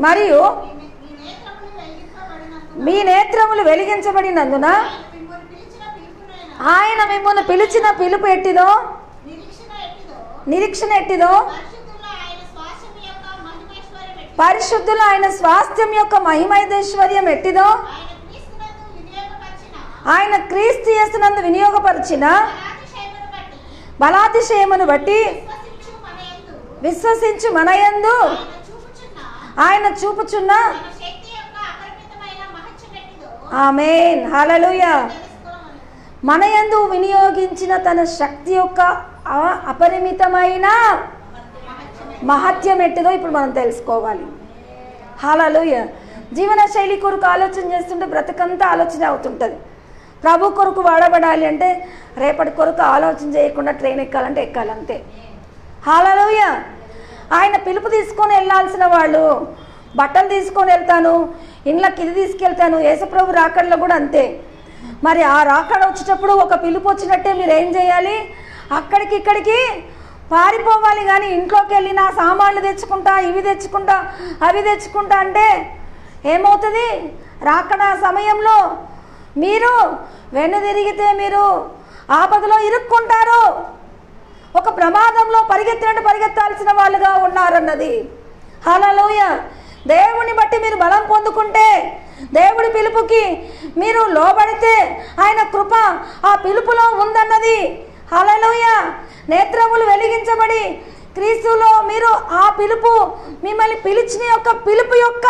మరియు మీ నేత్రములు వెలిగించబడినందున ఆయన మిమ్మల్ని పిలిచిన పిలుపు ఎట్టిదో, నిరీక్షణ ఎట్టిదో, పరిశుద్ధులు ఆయన స్వాస్థ్యం యొక్క మహిమైశ్వర్యం ఎట్టిదో, ఆయన క్రీస్తు యేసునందు వినియోగపరిచిన బలాతిశయమును బట్టి విశ్వసించు మనయందు ఆయన చూపుచున్న ఆమేన్. హల్లెలూయా. మనయందు వినియోగించిన తన శక్తి యొక్క అపరిమితమైన మహత్యం ఎట్టిదో ఇప్పుడు మనం తెలుసుకోవాలి. హల్లెలూయా. జీవన శైలి కొరకు ఆలోచన చేస్తుంటే బ్రతకంతా ఆలోచన అవుతుంటుంది. ప్రభు కొరకు వాడబడాలి అంటే రేపటి కొరకు ఆలోచన చేయకుండా ట్రైన్ ఎక్కాలంటే ఎక్కాలంతే. హల్లెలూయా. ఆయన పిలుపు తీసుకొని వెళ్ళాల్సిన వాళ్ళు బట్టలు తీసుకొని వెళ్తాను, ఇండ్లకి ఇది తీసుకెళ్తాను. యేసుప్రభు రాకడలో కూడా అంతే. మరి ఆ రాకడ వచ్చేటప్పుడు ఒక పిలుపు వచ్చినట్టే మీరు ఏం చేయాలి? అక్కడికి ఇక్కడికి పారిపోవాలి. కానీ ఇంట్లోకి వెళ్ళి నా సామాన్లు తెచ్చుకుంటా, ఇవి తెచ్చుకుంటా, అవి తెచ్చుకుంటా అంటే ఏమవుతుంది? రాకడ సమయంలో మీరు వెనుదిరిగితే మీరు ఆపదలో ఇరుక్కుంటారు. ఒక ప్రమాదంలో పరిగెత్తాల్సిన వాళ్ళుగా ఉన్నారన్నది. హల్లెలూయా. దేవుని బట్టి మీరు బలం పొందుకుంటే, దేవుడి పిలుపుకి మీరు లోబడితే ఆయన కృప ఆ పిలుపులో ఉందన్నది. హల్లెలూయా. నేత్రములు వెలిగించబడి క్రీస్తులో మీరు ఆ పిలుపు మిమ్మల్ని పిలిచిన యొక్క పిలుపు యొక్క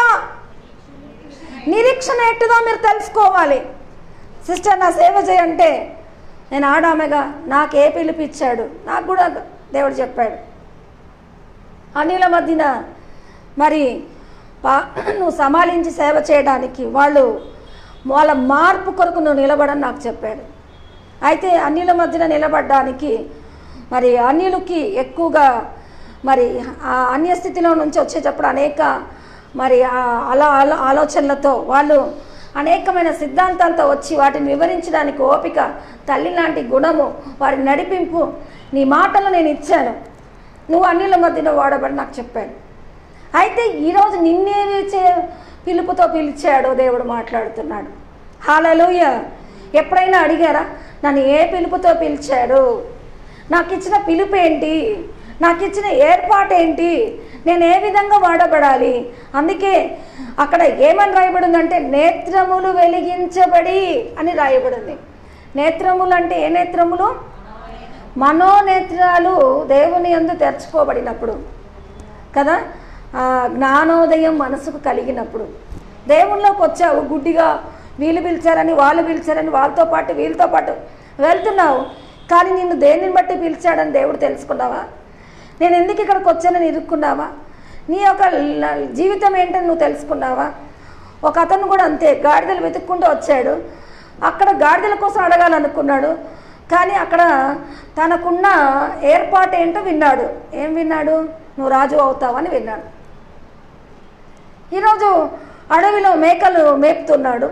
నిరీక్షణ ఎట్టుదో మీరు తెలుసుకోవాలి. సిస్టర్ నా సేవ చేయంటే నేను ఆడామెగా నాకు ఏ పిలుపు ఇచ్చాడు నాకు కూడా దేవుడు చెప్పాడు. అన్యుల మధ్యన మరి నువ్వు సమాలించి సేవ చేయడానికి వాళ్ళ మార్పు కొరకు నువ్వు నిలబడని నాకు చెప్పాడు. అయితే అన్యుల మధ్యన నిలబడడానికి మరి అన్యులకి ఎక్కువగా మరి ఆ అన్యస్థితిలో నుంచి వచ్చేటప్పుడు అనేక మరి అలా ఆలోచనలతో వాళ్ళు అనేకమైన సిద్ధాంతాలతో వచ్చి వాటిని వివరించడానికి ఓపిక, తల్లి లాంటి గుణము, వారి నడిపింపు నీ మాటలు నేను ఇచ్చాను. నువ్వు అన్యుల మధ్యలో వాడబడి నాకు చెప్పాడు. అయితే ఈరోజు నిన్నేమి పిలుపుతో పిలిచాడో దేవుడు మాట్లాడుతున్నాడు. హల్లెలూయా. ఎప్పుడైనా అడిగారా నన్ను ఏ పిలుపుతో పిలిచాడు, నాకు ఇచ్చిన పిలుపు ఏంటి, నాకు ఇచ్చిన ఏర్పాటు ఏంటి, నేను ఏ విధంగా వాడబడాలి? అందుకే అక్కడ ఏమని రాయబడిందంటే నేత్రములు వెలిగించబడి అని రాయబడింది. నేత్రములు అంటే ఏ నేత్రములు? మనోనేత్రాలు దేవుని యందు తెరుచుకోబడినప్పుడు కదా, జ్ఞానోదయం మనసుకు కలిగినప్పుడు దేవుళ్ళలోకి వచ్చావు. గుడ్డిగా వీళ్ళు పిలిచారని వాళ్ళు పిలిచారని వాళ్ళతో పాటు వీళ్ళతో పాటు వెళ్తున్నావు. కానీ నిన్ను దేనిని బట్టి పిలిచాడని దేవుడు తెలుసుకున్నావా? నేను ఎందుకు ఇక్కడికి వచ్చానని ఇరుక్కున్నావా? నీ యొక్క జీవితం ఏంటని నువ్వు తెలుసుకున్నావా? ఒక అతను కూడా అంతే, గాడిదలు వెతుక్కుంటూ వచ్చాడు. అక్కడ గాడిదల కోసం అడగాలనుకున్నాడు, కానీ అక్కడ తనకున్న ఏర్పాటు ఏంటో విన్నాడు. ఏం విన్నాడు? నువ్వు రాజు అవుతావని విన్నాడు. ఈరోజు అడవిలో మేకలు మేపుతున్నాడు,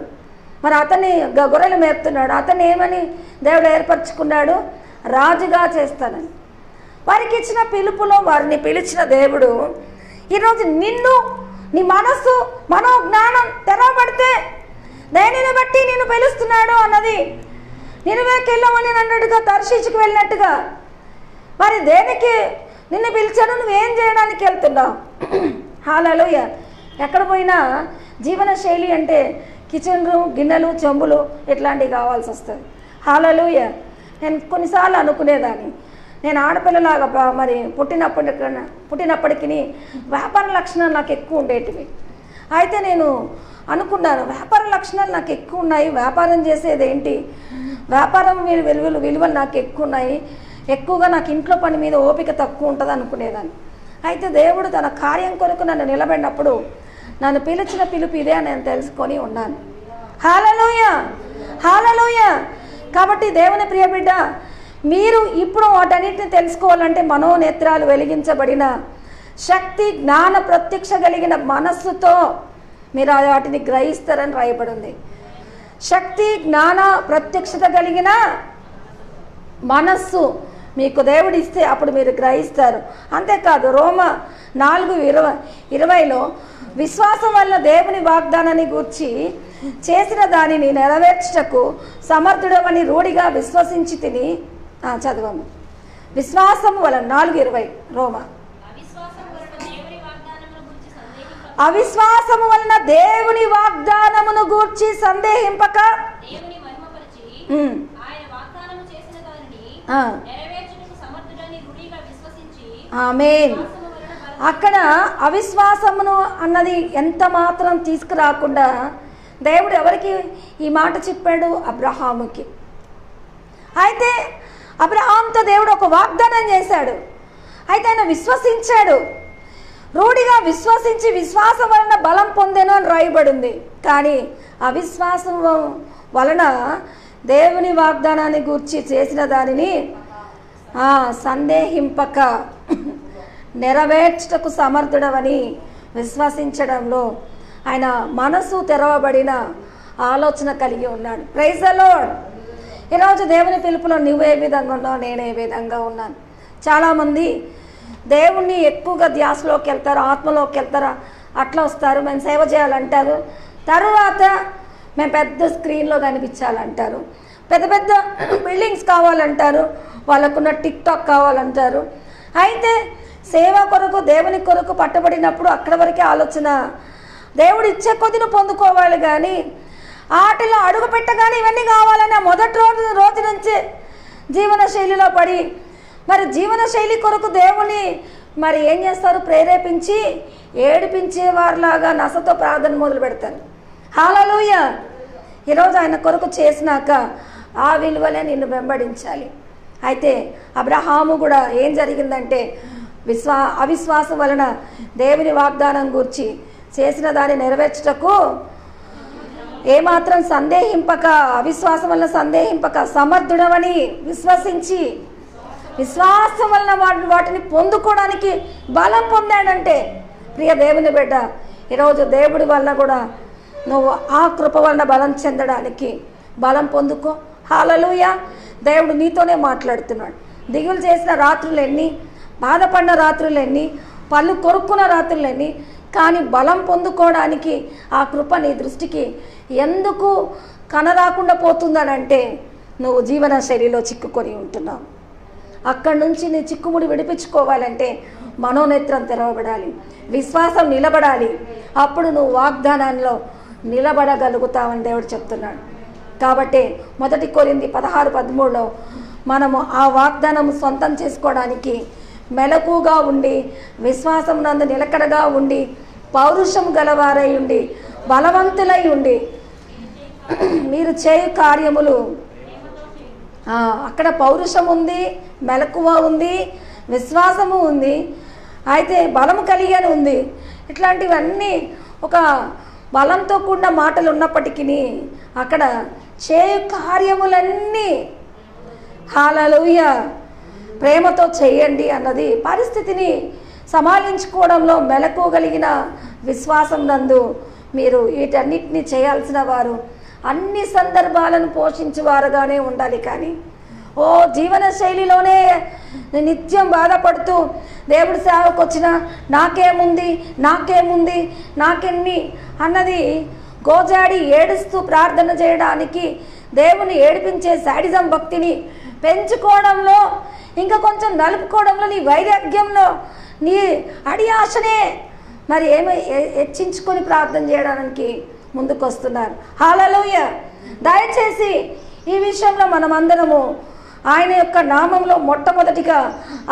మరి అతన్ని గొర్రెలు మేపుతున్నాడు. అతన్ని ఏమని దేవుడు ఏర్పరచుకున్నాడు? రాజుగా చేస్తానని. వారికి ఇచ్చిన పిలుపులో వారిని పిలిచిన దేవుడు ఈరోజు నిన్ను, నీ మనస్సు, మనోజ్ఞానం తెరవబడితే దేనిని బట్టి నిన్ను పిలుస్తున్నాడు అన్నది నినివేకి వెళ్ళమని అన్నట్టుగా, తర్షీషుకు వెళ్ళినట్టుగా మరి దేనికి నిన్ను పిలిచాడు, నువ్వేం చేయడానికి వెళ్తున్నావు? హల్లెలూయా. ఎక్కడ పోయినా జీవన శైలి అంటే కిచెన్ రూమ్, గిన్నెలు, చెంబులు ఇట్లాంటివి కావాల్సి వస్తుంది. హల్లెలూయా. నేను కొన్నిసార్లు అనుకునేదాన్ని, నేను ఆడపిల్లలాగా మరి పుట్టినప్పటికీ వ్యాపార లక్షణాలు నాకు ఎక్కువ ఉండేటివి. అయితే నేను అనుకున్నాను, వ్యాపార లక్షణాలు నాకు ఎక్కువ ఉన్నాయి, వ్యాపారం చేసేది ఏంటి, వ్యాపారం విలువలు నాకు ఎక్కువ ఉన్నాయి, ఎక్కువగా నాకు ఇంట్లో పని మీద ఓపిక తక్కువ ఉంటుంది అనుకునేదాన్ని. అయితే దేవుడు తన కార్యం కొరకు నన్ను నిలబడినప్పుడు నన్ను పిలిచిన పిలుపు ఇదే అని నేను తెలుసుకొని ఉన్నాను. హల్లెలూయా, హల్లెలూయా. కాబట్టి దేవుని ప్రియ బిడ్డ, మీరు ఇప్పుడు వాటన్నిటిని తెలుసుకోవాలంటే మనోనేత్రాలు వెలిగించబడిన శక్తి, జ్ఞాన ప్రత్యక్ష కలిగిన మనస్సుతో మీరు వాటిని గ్రహిస్తారని రాయబడింది. శక్తి, జ్ఞాన ప్రత్యక్షత కలిగిన మనస్సు మీకు దేవుడు ఇస్తే అప్పుడు మీరు గ్రహిస్తారు. అంతేకాదు రోమా 4:20లో విశ్వాసం వల్ల దేవుని వాగ్దానాన్ని గూర్చి చేసిన దానిని నెరవేర్చుటకు సమర్థుడమని రూఢిగా విశ్వసించి తిని. చదవము. విశ్వాసం వలన 4:20 రోమా. అవిశ్వాసము వలన దేవుని వాగ్దానమును గూర్చి సందేహింపక ఆమేన్. అక్కడ అవిశ్వాసమును అన్నది ఎంత మాత్రం తీసుకురాకుండా దేవుడు ఎవరికి ఈ మాట చెప్పాడు? అబ్రహాముకి. అయితే అబ్రహాంతో దేవుడు ఒక వాగ్దానం చేశాడు. అయితే ఆయన విశ్వసించాడు. రూఢిగా విశ్వసించి విశ్వాసం వలన బలం పొందెను అని రాయబడింది. కానీ అవిశ్వాసం వలన దేవుని వాగ్దానాన్ని గూర్చి చేసిన దానిని సందేహింపక నెరవేర్చుటకు సమర్థుడవని విశ్వసించడంలో ఆయన మనసు తెరవబడిన ఆలోచన కలిగి ఉన్నాడు. Praise the lord. ఈరోజు దేవుని పిలుపులో నువ్వు ఏ విధంగా ఉన్నావు, నేను ఏ విధంగా ఉన్నాను. చాలామంది దేవుణ్ణి ఎక్కువగా ధ్యాసలోకి వెళ్తారు, ఆత్మలోకి వెళ్తారు, అట్లా వస్తారు. మేము సేవ చేయాలంటారు, తరువాత మేము పెద్ద స్క్రీన్లో కనిపించాలంటారు, పెద్ద పెద్ద బిల్డింగ్స్ కావాలంటారు, వాళ్ళకున్న టిక్ టాక్ కావాలంటారు. అయితే సేవ కొరకు, దేవుని కొరకు పట్టబడినప్పుడు అక్కడ వరకే ఆలోచన. దేవుడు ఇచ్చే కొద్దిని పొందుకోవాలి, కానీ ఆటలో అడుగు పెట్టగానే ఇవన్నీ కావాలని మొదటి రోజు నుంచే జీవన శైలిలో పడి మరి జీవన శైలి కొరకు దేవుని మరి ఏం చేస్తారు? ప్రేరేపించి ఏడిపించే వారిలాగా నసతో ప్రార్థన మొదలు పెడతారు. హల్లెలూయా. ఈరోజు ఆయన కొరకు చేసినాక ఆ విలువలే నిన్ను వెంబడించాలి. అయితే అబ్రహాము కూడా ఏం జరిగిందంటే అవిశ్వాసం వలన దేవుని వాగ్దానం గూర్చి చేసిన దాన్ని నెరవేర్చుటకు ఏమాత్రం సందేహింపక, అవిశ్వాసం వలన సందేహింపక సమర్థుడవని విశ్వసించి విశ్వాసం వలన వాటిని పొందుకోవడానికి బలం పొందాడంటే ప్రియ దేవుని బిడ్డ, ఈరోజు దేవుడి వల్ల కూడా నువ్వు ఆ కృప వలన బలం చెందడానికి బలం పొందుకో. హల్లెలూయా. దేవుడు నీతోనే మాట్లాడుతున్నాడు. దిగులు చేసిన రాత్రులు ఎన్ని, బాధపడిన రాత్రులు ఎన్ని, పళ్ళు కొరుక్కున్న రాత్రులు ఎన్ని, కానీ బలం పొందుకోవడానికి ఆ కృప నీ దృష్టికి ఎందుకు కనరాకుండా పోతుందనంటే నువ్వు జీవన శైలిలో చిక్కుకొని ఉంటున్నావు. అక్కడి నుంచి నీ చిక్కుముడి విడిపించుకోవాలంటే మనోనేత్రం తెరవబడాలి, విశ్వాసం నిలబడాలి. అప్పుడు నువ్వు వాగ్దానంలో నిలబడగలుగుతావని దేవుడు చెప్తున్నాడు. కాబట్టి 1 కొరింథీ 16:13లో మనము ఆ వాగ్దానం సొంతం చేసుకోవడానికి మెలకుగా ఉండి, విశ్వాసం నందు నిలకడగా ఉండి, పౌరుషం గలవారై ఉండి, బలవంతులై ఉండి మీరు చేయు కార్యములు, అక్కడ పౌరుషం ఉంది, మెలకువ ఉంది, విశ్వాసము ఉంది, అయితే బలము కలిగానే ఉంది. ఇట్లాంటివన్నీ ఒక బలంతో కూడిన మాటలు ఉన్నప్పటికీ అక్కడ చేయు కార్యములన్నీ హల్లెలూయా ప్రేమతో చేయండి అన్నది. పరిస్థితిని సమాలించుకోవడంలో మెలకువగలిగిన విశ్వాసం నందు మీరు వీటన్నిటినీ చేయాల్సిన వారు, అన్ని సందర్భాలను పోషించేవారుగానే ఉండాలి. కానీ జీవన శైలిలోనే నిత్యం బాధపడుతూ దేవుడి సేవకు వచ్చిన నాకేముంది నాకెన్ని అన్నది గోజాడి ఏడుస్తూ ప్రార్థన చేయడానికి దేవుని ఏడిపించే శాడిజం భక్తిని పెంచుకోవడంలో, ఇంకా కొంచెం నలుపుకోవడంలో, నీ వైరాగ్యంలో, నీ అడి ఆశనే మరి హెచ్చించుకొని ప్రార్థన చేయడానికి ముందుకు వస్తున్నారు. హల్లెలూయా. దయచేసి ఈ విషయంలో మనమందరము ఆయన యొక్క నామంలో మొట్టమొదటిగా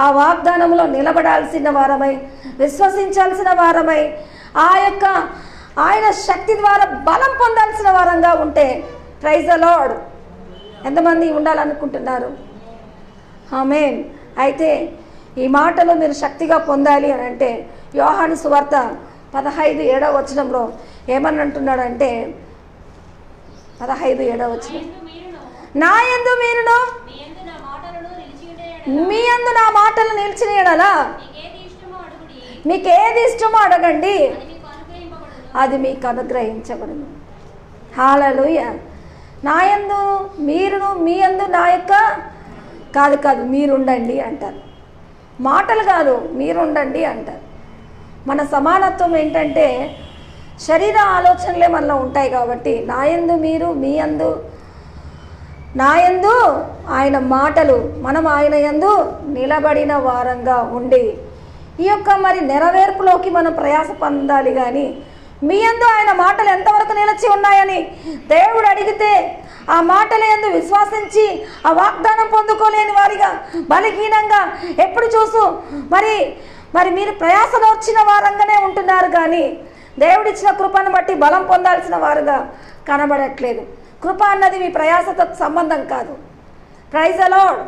ఆ వాగ్దానంలో నిలబడాల్సిన వారమై, విశ్వసించాల్సిన వారమై, ఆయన శక్తి ద్వారా బలం పొందాల్సిన వారంగా ఉంటే ప్రైజ్ ద లార్డ్. ఎంతమంది ఉండాలనుకుంటున్నారు? ఆమేన్. అయితే ఈ మాటలు మీరు శక్తిగా పొందాలి అని అంటే యోహాను సువార్త 15:7 ఏమని అంటున్నాడంటే 15:7 నా యందు మీరును మీ యందు నా మాటలు నిలిచిన యెడల మీకు ఏది ఇష్టమో అడగండి, అది మీకు అనుగ్రహించబడును. హల్లెలూయా. నా యందు మీరును మీ యందు నా యొక్క కాదు మీరుండండి అంటారు. మాటలు కాదు, మీరుండండి అంటారు. మన సమానత్వం ఏంటంటే శరీర ఆలోచనలే మనలో ఉంటాయి కాబట్టి నా యందు మీరు, మీ యందు నా యందు ఆయన మాటలు, మనం ఆయన యందు నిలబడిన వారంగా ఉండి ఈ యొక్క మరి నెరవేర్పులోకి మనం ప్రయాస పొందాలి. కానీ మీ యందు ఆయన మాటలు ఎంతవరకు నిలిచి ఉన్నాయని దేవుడు అడిగితే ఆ మాటల యందు విశ్వాసించి ఆ వాగ్దానం పొందుకోలేని వారిగా బలహీనంగా ఎప్పుడు చూసు మరి మీరు ప్రయాసలో వచ్చిన వారంగానే ఉంటున్నారు. కానీ దేవుడిచ్చిన కృపను బట్టి బలం పొందాల్సిన వారుగా కనబడట్లేదు. కృప అన్నది మీ ప్రయాసతో సంబంధం కాదు. Praise the lord.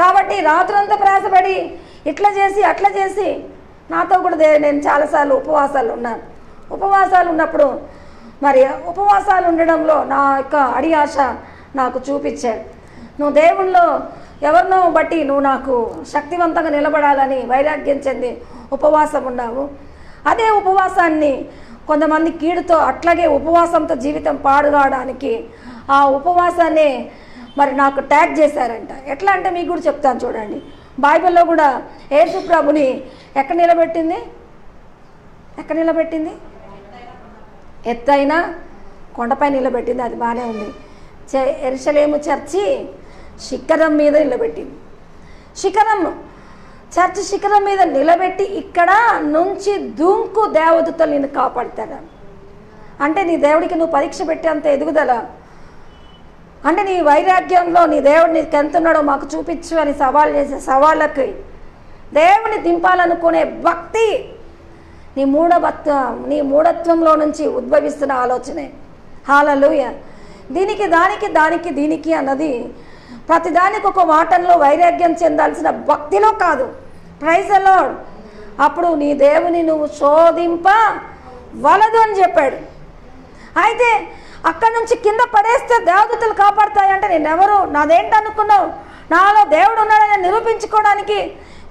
కాబట్టి రాత్రంతా ప్రయాసపడి ఇట్లా చేసి అట్లా చేసి, నాతో కూడా నేను చాలాసార్లు ఉపవాసాలు ఉన్నాను. ఉపవాసాలు ఉన్నప్పుడు మరి ఉపవాసాలు ఉండడంలో నా యొక్క అడి ఆశ నాకు చూపించాడు. నువ్వు దేవుల్లో ఎవరినో బట్టి నువ్వు నాకు శక్తివంతంగా నిలబడాలని వైరాగ్యం చెంది ఉపవాసం ఉన్నావు. అదే ఉపవాసాన్ని కొంతమంది కీడుతో అట్లాగే ఉపవాసంతో జీవితం పాడుగావడానికి ఆ ఉపవాసాన్ని మరి నాకు ట్యాగ్ చేశారంట. ఎట్లా అంటే మీకు కూడా చెప్తాను చూడండి. బైబిల్లో కూడా యేసు ప్రభుని ఎక్కడ నిలబెట్టింది? ఎత్తైన కొండపై నిలబెట్టింది. అది బాగానే ఉంది. యెరూషలేము చర్చి శిఖరం మీద నిలబెట్టింది. చర్చి శిఖరం మీద నిలబెట్టి ఇక్కడ నుంచి దుంకు దేవదూతలు నిన్ను కాపాడుతాడు. అంటే నీ దేవుడికి నువ్వు పరీక్ష పెట్టేంత ఎదుగుదల, అంటే నీ వైరాగ్యంలో నీ దేవుడు నీకు ఎంతున్నాడో మాకు చూపించు అని సవాల్ చేసే సవాళ్ళకి దేవుని దింపాలనుకునే భక్తి నీ మూఢత్వంలో నుంచి ఉద్భవిస్తున్న ఆలోచనే. హల్లెలూయా. దీనికి అన్నది ప్రతిదానికి ఒక మాటల్లో వైరాగ్యం చెందాల్సిన భక్తిలో కాదు. Praise the lord. అప్పుడు నీ దేవుని నువ్వు శోధింపవలదు అని చెప్పాడు. అయితే అక్కడి నుంచి కింద పడేస్తే దేవదూతలు కాపాడుతాయంటే నేనెవరు, నాదేంటనుకున్నావు, నాలో దేవుడు ఉన్నాడని నిరూపించుకోవడానికి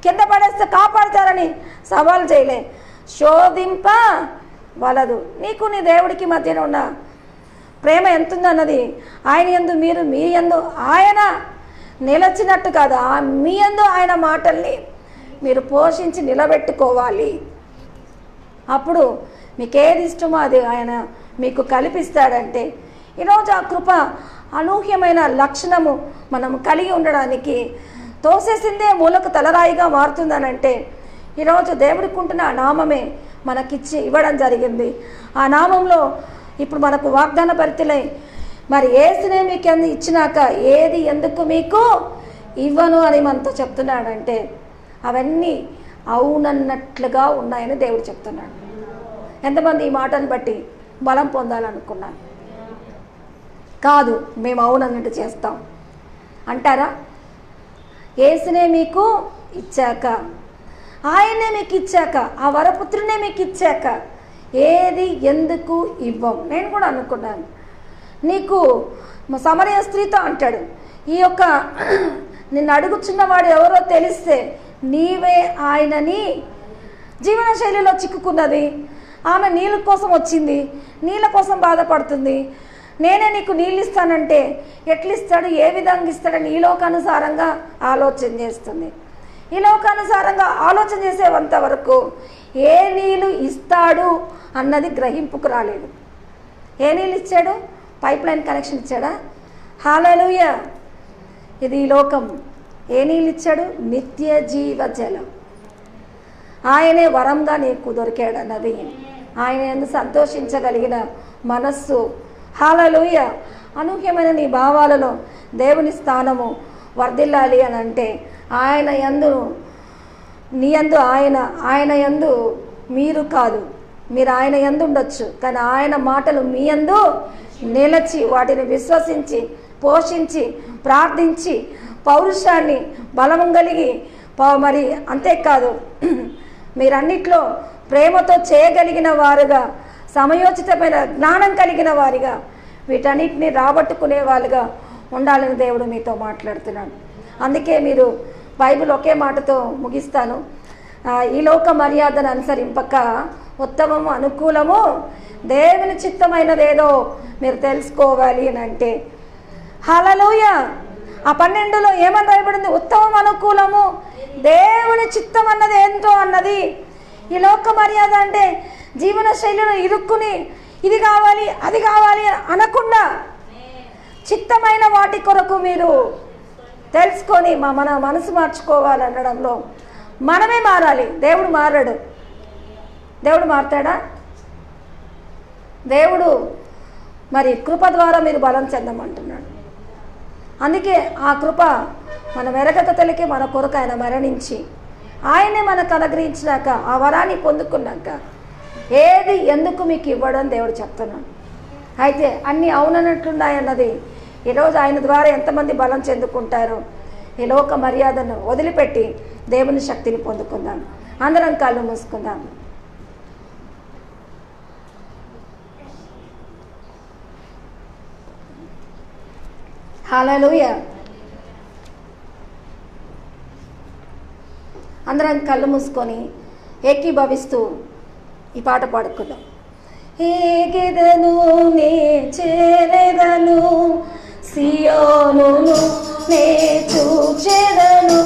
కింద పడేస్తే కాపాడుతారని సవాల్ చేయలే. శోధింపవలదు. నీకు నీ దేవుడికి మధ్యన ఉన్న ప్రేమ ఎంతుందన్నది ఆయన యందు మీరు మీ యందు ఆయన నిలచినట్టు కాదు, మీ యందు ఆయన మాటల్ని మీరు పోషించి నిలబెట్టుకోవాలి. అప్పుడు మీకు ఏది ఇష్టమో అది ఆయన మీకు కల్పిస్తాడంటే ఈరోజు ఆ కృప అనూహ్యమైన లక్షణము మనం కలిగి ఉండడానికి తోసేసిందే మూలకు తలరాయిగా మారుతుందనంటే ఈరోజు దేవుడికి ఉంటున్న ఆ నామమే మనకిచ్చి ఇవ్వడం జరిగింది. ఆ నామంలో ఇప్పుడు మనకు వాగ్దాన భరితులై మరి యేసునే మీకు ఇచ్చినాక ఏది ఎందుకు మీకు ఇవ్వను అని మనతో చెప్తున్నాడంటే అవన్నీ అవునన్నట్లుగా ఉన్నాయని దేవుడు చెప్తున్నాడు. ఎంతమంది ఈ మాటను బట్టి బలం పొందాలనుకున్నాను? కాదు, మేము అవునన్నట్టు చేస్తాం అంటారా? యేసునే మీకు ఇచ్చాక, ఆయనే మీకు ఇచ్చాక, ఆ వరపుత్రునే మీకు ఇచ్చాక ఏది ఎందుకు ఇవ్వం? నేను కూడా అనుకున్నాను. నీకు సమరయ స్త్రీతో అంటాడు, ఈ యొక్క నిన్ను అడుగుచున్నవాడు ఎవరో తెలిస్తే నీవే ఆయనని. జీవన శైలిలో చిక్కుకున్నది ఆమె, నీళ్ళ కోసం వచ్చింది, నీళ్ళ కోసం బాధపడుతుంది. నేనే నీకు నీళ్ళు ఇస్తానంటే ఎట్లు ఇస్తాడు, ఏ విధంగా ఇస్తాడని ఈ లోకానుసారంగా ఆలోచన చేస్తుంది. ఈ లోకానుసారంగా ఆలోచన చేసేంత వరకు ఏ నీళ్ళు ఇస్తాడు అన్నది గ్రహింపుకు రాలేదు. ఏ నీళ్ళు ఇచ్చాడు? పైప్ లైన్ కనెక్షన్ ఇచ్చాడా? హల్లెలూయా. ఇది ఈ లోకం. ఏ నీళ్ళు ఇచ్చాడు? నిత్య జీవ జలం. ఆయనే వరంగా నీకు దొరికాడు అన్నది, ఆయన ఎందుకు సంతోషించగలిగిన మనస్సు. హల్లెలూయా. అనూహ్యమైన నీ భావాలలో దేవుని స్థానము వర్ధిల్లాలి అని అంటే ఆయన యందు, నీ యందు ఆయన, ఆయన యందు మీరు కాదు. మీరు ఆయన యందు ఉండొచ్చు, కానీ ఆయన మాటలు మీ యందు నిలచి వాటిని విశ్వసించి పోషించి ప్రార్థించి పౌరుషాన్ని బలము కలిగి మరి అంతేకాదు మీరన్నిట్లో ప్రేమతో చేయగలిగిన వారుగా, సమయోచితమైన జ్ఞానం కలిగిన వారిగా వీటన్నిటిని రాబట్టుకునే వాళ్ళుగా ఉండాలని దేవుడు మీతో మాట్లాడుతున్నాడు. అందుకే మీరు బైబిల్ ఒకే మాటతో ముగిస్తాను. ఈ లోక మర్యాదను అనుసరింపక ఉత్తమము అనుకూలము దేవుని చిత్తమైనదేదో మీరు తెలుసుకోవాలి అని అంటే హల్లెలూయా. ఆ 12లో ఏమని రాయబడింది? ఉత్తమం అనుకూలము దేవుని చిత్తం అన్నది ఏంటో అన్నది. ఈ లోక మర్యాద అంటే జీవన శైలిలో ఇరుక్కుని ఇది కావాలి అది కావాలి అనకుండా చిత్తమైన వాటి కొరకు మీరు తెలుసుకొని మన మనసు మార్చుకోవాలి అనడంలో మనమే మారాలి. దేవుడు మారాడు. దేవుడు మారుతాడా? దేవుడు మరి కృప ద్వారా మీరు బలం చెందమంటున్నాడు. అందుకే ఆ కృప మన వెరగతలకి మన కొరకు ఆయన మరణించి ఆయనే మనకు అనుగ్రహించినాక ఆ వరాన్ని పొందుకున్నాక ఏది ఎందుకు మీకు ఇవ్వడం దేవుడు చెప్తున్నాడు. అయితే అన్నీ అవునన్నట్లున్నాయన్నది ఈరోజు ఆయన ద్వారా ఎంతమంది బలం చెందుకుంటారో ఈ లోక మర్యాదను వదిలిపెట్టి దేవుని శక్తిని పొందుకుందాం. అందరం కళ్ళు మూసుకుందాం. హల్లెలూయా. అందరం కళ్ళు మూసుకొని ఏకీభవిస్తూ ఈ పాట పాడుకుందాం. ఏగెదను నే చేరెదను, సియోనును నే చూచెదను.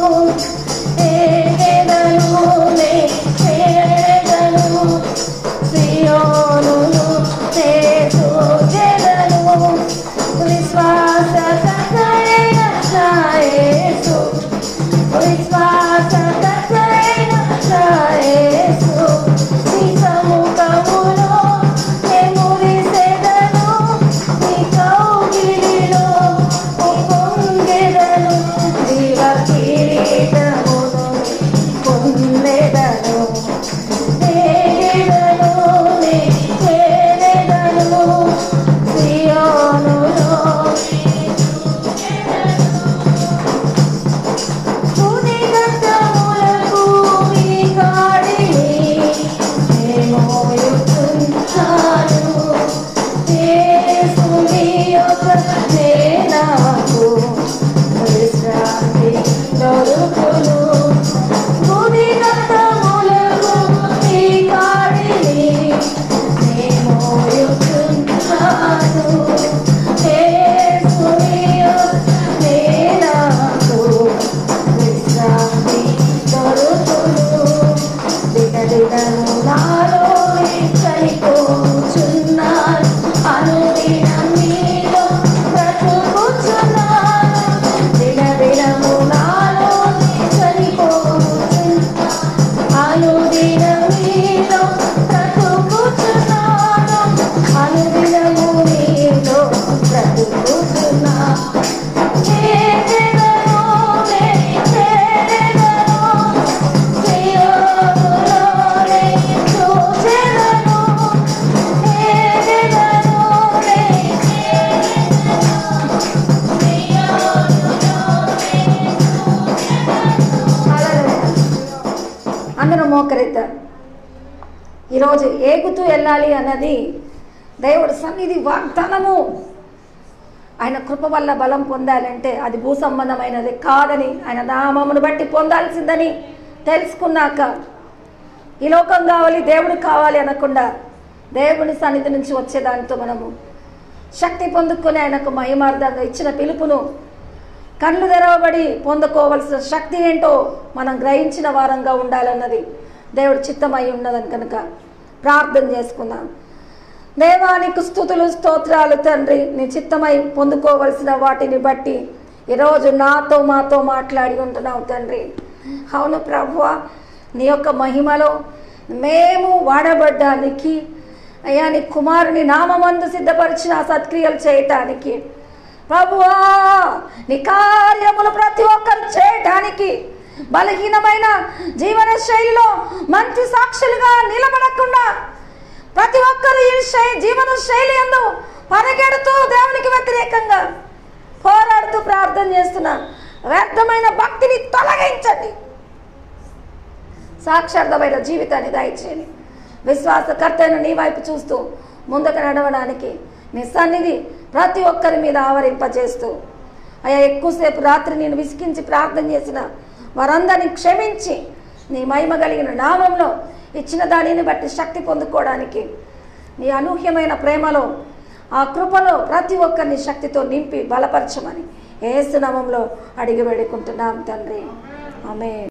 ఏగెదను నే చేరెదను, సియోనును నే చూచెదను. విశ్వాసకర్తయైన నా యేసు, విశ్వాసకర్తయైన నా యేసు, నీ సముఖములో నే మురిసెదను, నీ కౌగిలిలో పొంగెదను. జీవ కిరీటమును పొందెదను. ఎదుగుతూ వెళ్ళాలి అన్నది దేవుడి సన్నిధి వాగ్దానము. ఆయన కృప వల్ల బలం పొందాలంటే అది భూ సంబంధమైనది కాదని, ఆయన నామమును బట్టి పొందాల్సిందని తెలుసుకున్నాక ఈ లోకం కావాలి, దేవుడు కావాలి అనకుండా దేవుని సన్నిధి నుంచి వచ్చేదానితో మనము శక్తి పొందుకొని ఆయనకు మహిమార్థంగా ఇచ్చిన పిలుపును కళ్ళు తెరవబడి పొందుకోవలసిన శక్తి ఏంటో మనం గ్రహించిన వారంగా ఉండాలన్నది దేవుడి చిత్తమై ఉన్నదని కనుక ప్రార్థన చేసుకుందాం. దేవానికి స్తుతులు స్తోత్రాలు తండ్రి. నీ చిత్తమై పొందుకోవలసిన వాటిని బట్టి ఈరోజు మాతో మాట్లాడి ఉంటున్నావు తండ్రి. అవును ప్రభువా, నీ యొక్క మహిమలో మేము వాడబడ్డానికి అయ్యా, నీ కుమారుని నామమందు సిద్ధపరిచిన సత్క్రియలు చేయటానికి ప్రభువా, నీ కార్యములు ప్రతి ఒక్కరు చేయటానికి బలహీనమైన జీవన శైలిలో మంచి సాక్షులుగా నిలబడకుండా ప్రతి ఒక్కరు ఈ జీవన శైలి యందు పరిగెడుతూ దేవునికి వ్యతిరేకంగా పోరాడుతూ ప్రార్థన చేస్తున్నా వ్యర్థమైన భక్తిని తొలగించండి. సాక్షార్థమైన జీవితాన్ని దయచేయండి. విశ్వాసకర్త అయిన నీ వైపు చూస్తూ ముందుకు నడవడానికి నీ సన్నిధి ప్రతి ఒక్కరి మీద ఆవరింపజేస్తూ అయ్యా, ఎక్కువసేపు రాత్రి నేను విసికించి ప్రార్థన చేసిన వారందరినీ క్షమించి నీ మహిమ కలిగిన నామంలో ఇచ్చిన దానిని బట్టి శక్తి పొందుకోవడానికి నీ అనూహ్యమైన ప్రేమలో ఆ కృపలో ప్రతి ఒక్కరిని శక్తితో నింపి బలపరచమని యేసు నామములో అడిగి వేడుకుంటున్నాం తండ్రి. ఆమేన్.